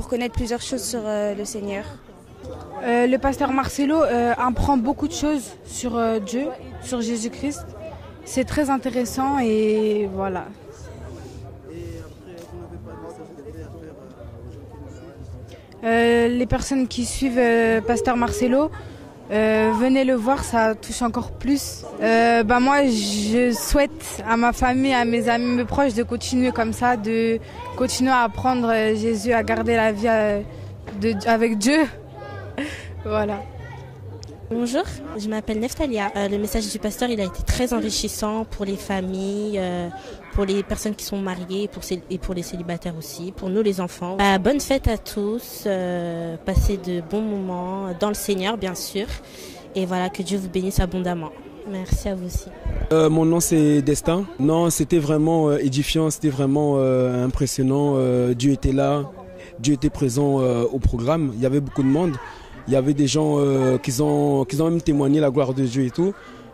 connaître plusieurs choses sur le Seigneur. Le pasteur Marcelo apprend beaucoup de choses sur Dieu, sur Jésus-Christ. C'est très intéressant et voilà. Les personnes qui suivent pasteur Marcelo, venez le voir, ça touche encore plus. Moi, je souhaite à ma famille, à mes amis, mes proches de continuer comme ça, de continuer à apprendre Jésus, à garder la vie avec Dieu. Voilà. Bonjour, je m'appelle Neftalia. Le message du pasteur, il a été très enrichissant pour les familles, pour les personnes qui sont mariées et pour les célibataires aussi, pour nous les enfants. Bonne fête à tous, passez de bons moments dans le Seigneur bien sûr. Et voilà, que Dieu vous bénisse abondamment. Merci à vous aussi. Mon nom c'est Destin. Non, c'était vraiment édifiant, c'était vraiment impressionnant. Dieu était là, Dieu était présent au programme, il y avait beaucoup de monde. Il y avait des gens qui ont même témoigné la gloire de Dieu et tout.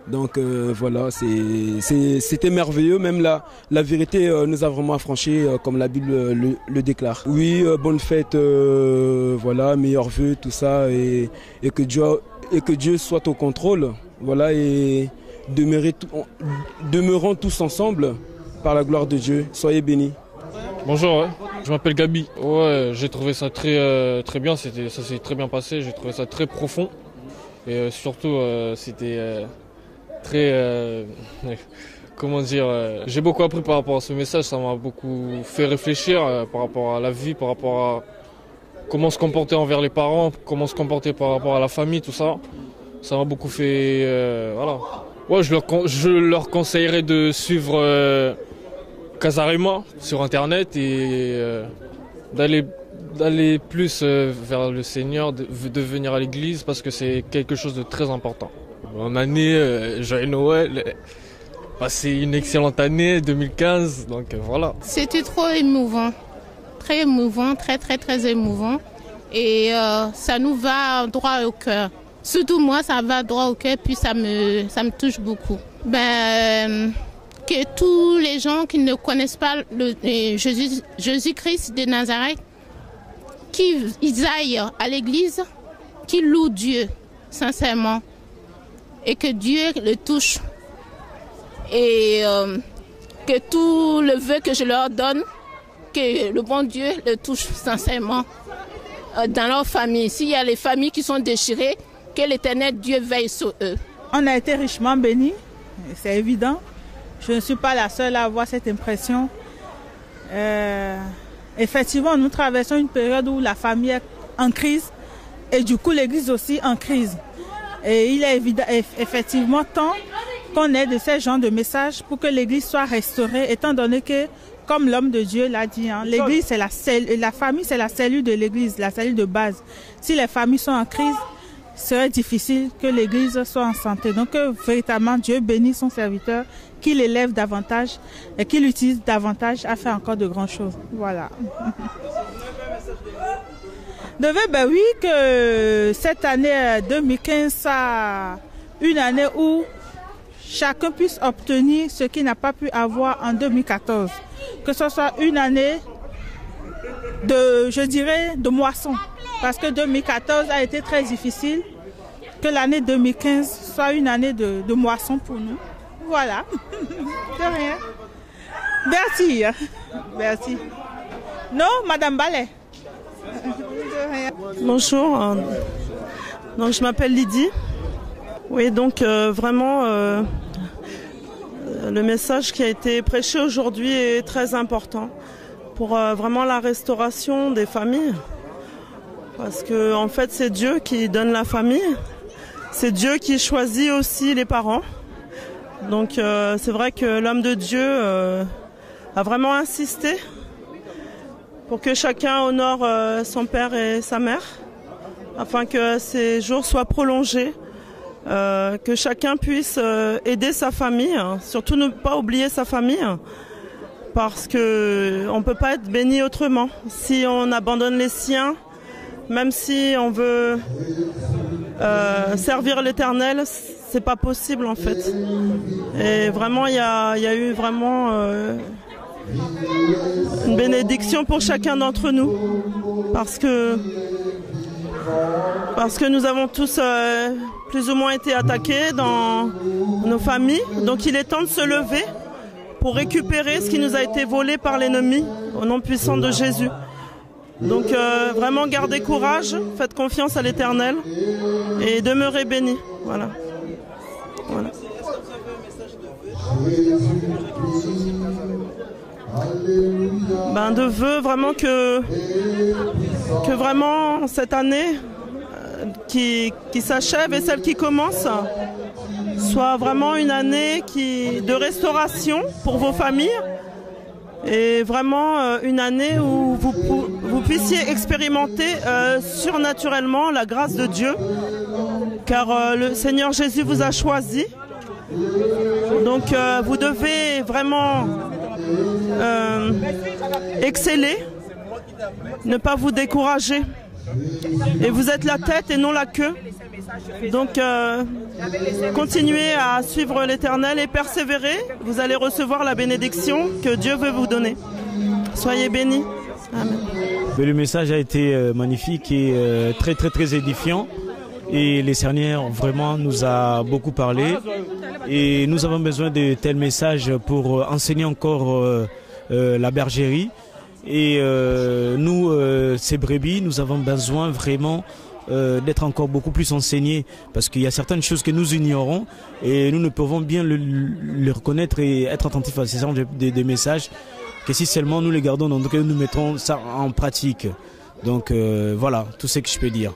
Donc voilà, c'était merveilleux. Même la vérité nous a vraiment affranchis, comme la Bible le déclare. Oui, bonne fête, voilà, meilleurs vœux, tout ça, et que Dieu soit au contrôle, voilà, et demeurons tous ensemble par la gloire de Dieu. Soyez bénis. Bonjour, ouais. Je m'appelle Gabi. Ouais, j'ai trouvé ça très bien, ça s'est très bien passé, j'ai trouvé ça très profond. Et surtout, c'était très... comment dire, j'ai beaucoup appris par rapport à ce message, ça m'a beaucoup fait réfléchir par rapport à la vie, par rapport à comment se comporter envers les parents, comment se comporter par rapport à la famille, tout ça. Ça m'a beaucoup fait... voilà. Ouais, je leur conseillerais de suivre Casarema sur internet et d'aller plus vers le Seigneur, de venir à l'église parce que c'est quelque chose de très important. Bonne année, joyeux Noël, passez une excellente année 2015, donc voilà. C'était trop émouvant, très émouvant, très émouvant et ça nous va droit au cœur. Surtout moi, ça va droit au cœur puis ça me touche beaucoup. Que tous les gens qui ne connaissent pas Jésus-Christ de Nazareth, qu'ils aillent à l'église, qu'ils louent Dieu sincèrement et que Dieu le touche et que tout le vœu que je leur donne, que le bon Dieu le touche sincèrement dans leur famille. S'il y a les familles qui sont déchirées, que l'Éternel Dieu veille sur eux. On a été richement bénis, c'est évident. Je ne suis pas la seule à avoir cette impression. Effectivement, nous traversons une période où la famille est en crise et du coup l'Église aussi en crise. Et il est évident, effectivement temps qu'on ait de ces genres de messages pour que l'Église soit restaurée, étant donné que, comme l'homme de Dieu l'a dit, l'Église c'est la famille, c'est la cellule de l'Église, la cellule de base. Si les familles sont en crise, il serait difficile que l'Église soit en santé. Donc véritablement Dieu bénit son serviteur, qu'il élève davantage et qu'il l'utilise davantage à faire encore de grandes choses. Voilà. Oui, que cette année 2015 soit une année où chacun puisse obtenir ce qu'il n'a pas pu avoir en 2014. Que ce soit une année de moisson. Parce que 2014 a été très difficile. Que l'année 2015 soit une année de moisson pour nous. Voilà. De rien. Merci. Merci. Non, Madame Ballet. De rien. Bonjour. Donc, je m'appelle Lydie. Oui, donc vraiment, le message qui a été prêché aujourd'hui est très important pour vraiment la restauration des familles. Parce que en fait, c'est Dieu qui donne la famille. C'est Dieu qui choisit aussi les parents. Donc c'est vrai que l'homme de Dieu a vraiment insisté pour que chacun honore son père et sa mère, afin que ces jours soient prolongés, que chacun puisse aider sa famille, surtout ne pas oublier sa famille, parce que on peut pas être béni autrement. Si on abandonne les siens, même si on veut servir l'Éternel, c'est pas possible en fait. Et vraiment, il y a eu vraiment une bénédiction pour chacun d'entre nous, parce que nous avons tous plus ou moins été attaqués dans nos familles. Donc il est temps de se lever pour récupérer ce qui nous a été volé par l'ennemi, au nom puissant de Jésus. Donc vraiment gardez courage, faites confiance à l'Éternel et demeurez bénis. Voilà. De vœux vraiment que vraiment cette année qui s'achève et celle qui commence soit vraiment une année de restauration pour vos familles. Et vraiment une année où vous puissiez expérimenter surnaturellement la grâce de Dieu, car le Seigneur Jésus vous a choisi. Donc vous devez vraiment exceller, ne pas vous décourager, Et vous êtes la tête et non la queue. Donc continuez à suivre l'Éternel et persévérer. Vous allez recevoir la bénédiction que Dieu veut vous donner. Soyez bénis. Amen. Le message a été magnifique et très édifiant. Et les Seigneurs vraiment nous a beaucoup parlé. Et nous avons besoin de tels messages pour enseigner encore la bergerie. Et nous, ces brebis, nous avons besoin vraiment d'être encore beaucoup plus enseignés, parce qu'il y a certaines choses que nous ignorons et nous ne pouvons bien le reconnaître et être attentifs à ces genres de messages que si seulement nous les gardons, donc nous mettrons ça en pratique. Donc voilà, tout ce que je peux dire.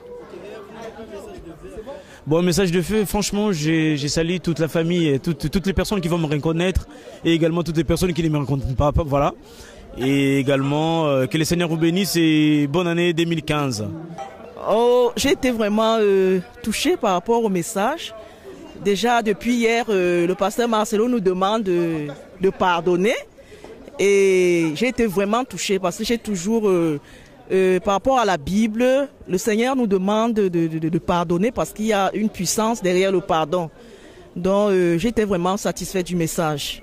Bon, message de feu, franchement, j'ai salué toute la famille, et toutes les personnes qui vont me reconnaître et également toutes les personnes qui ne me reconnaissent pas, voilà. Et également, que le Seigneur vous bénisse et bonne année 2015. Oh, j'ai été vraiment touché par rapport au message. Déjà, depuis hier, le pasteur Marcelo nous demande de pardonner. Et j'ai été vraiment touché parce que j'ai toujours, par rapport à la Bible, le Seigneur nous demande de pardonner parce qu'il y a une puissance derrière le pardon. Donc, j'étais vraiment satisfait du message.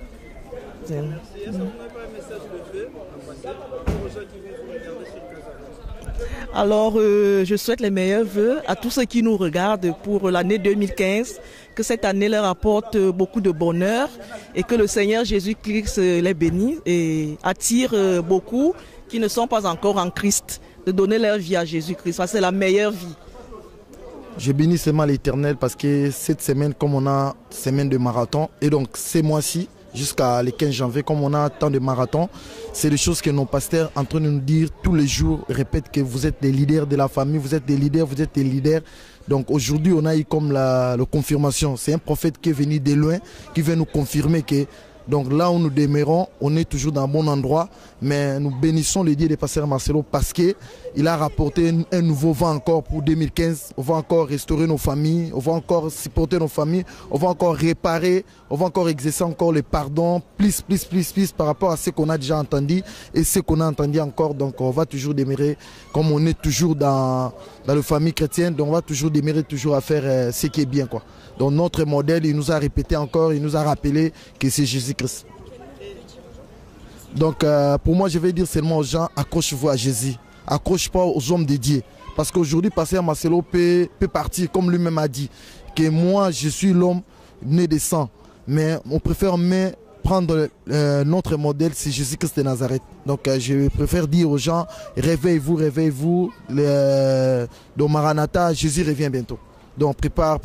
Alors, je souhaite les meilleurs vœux à tous ceux qui nous regardent pour l'année 2015, que cette année leur apporte beaucoup de bonheur et que le Seigneur Jésus-Christ les bénisse et attire beaucoup qui ne sont pas encore en Christ, de donner leur vie à Jésus-Christ. Ça, c'est la meilleure vie. Je bénis seulement l'Éternel parce que cette semaine, comme on a semaine de marathon, et donc ces mois-ci, jusqu'à le 15 janvier, comme on a tant de marathons, c'est des choses que nos pasteurs sont en train de nous dire tous les jours, répètent que vous êtes des leaders de la famille, vous êtes des leaders, vous êtes des leaders. Donc aujourd'hui, on a eu comme la confirmation. C'est un prophète qui est venu de loin, qui vient nous confirmer que donc là où nous demeurons, on est toujours dans un bon endroit, mais nous bénissons le Dieu de pasteur Marcelo parce qu'il a rapporté un nouveau vent encore pour 2015. On va encore restaurer nos familles, on va encore supporter nos familles, on va encore réparer, on va encore exercer encore le pardon, plus par rapport à ce qu'on a déjà entendu et ce qu'on a entendu encore. Donc on va toujours demeurer, comme on est toujours dans la famille chrétienne, donc on va toujours demeurer toujours à faire ce qui est bien, quoi. Donc notre modèle, il nous a répété encore, il nous a rappelé que c'est Jésus-Christ. Donc pour moi, je vais dire seulement aux gens, accrochez-vous à Jésus. Accroche pas aux hommes de Dieu. Parce qu'aujourd'hui, pasteur Marcelo peut partir, comme lui-même a dit, que moi, je suis l'homme né de sang. Mais on préfère prendre notre modèle, c'est Jésus-Christ de Nazareth. Donc je préfère dire aux gens, réveillez-vous. Dans Maranatha, Jésus revient bientôt. Donc prépare.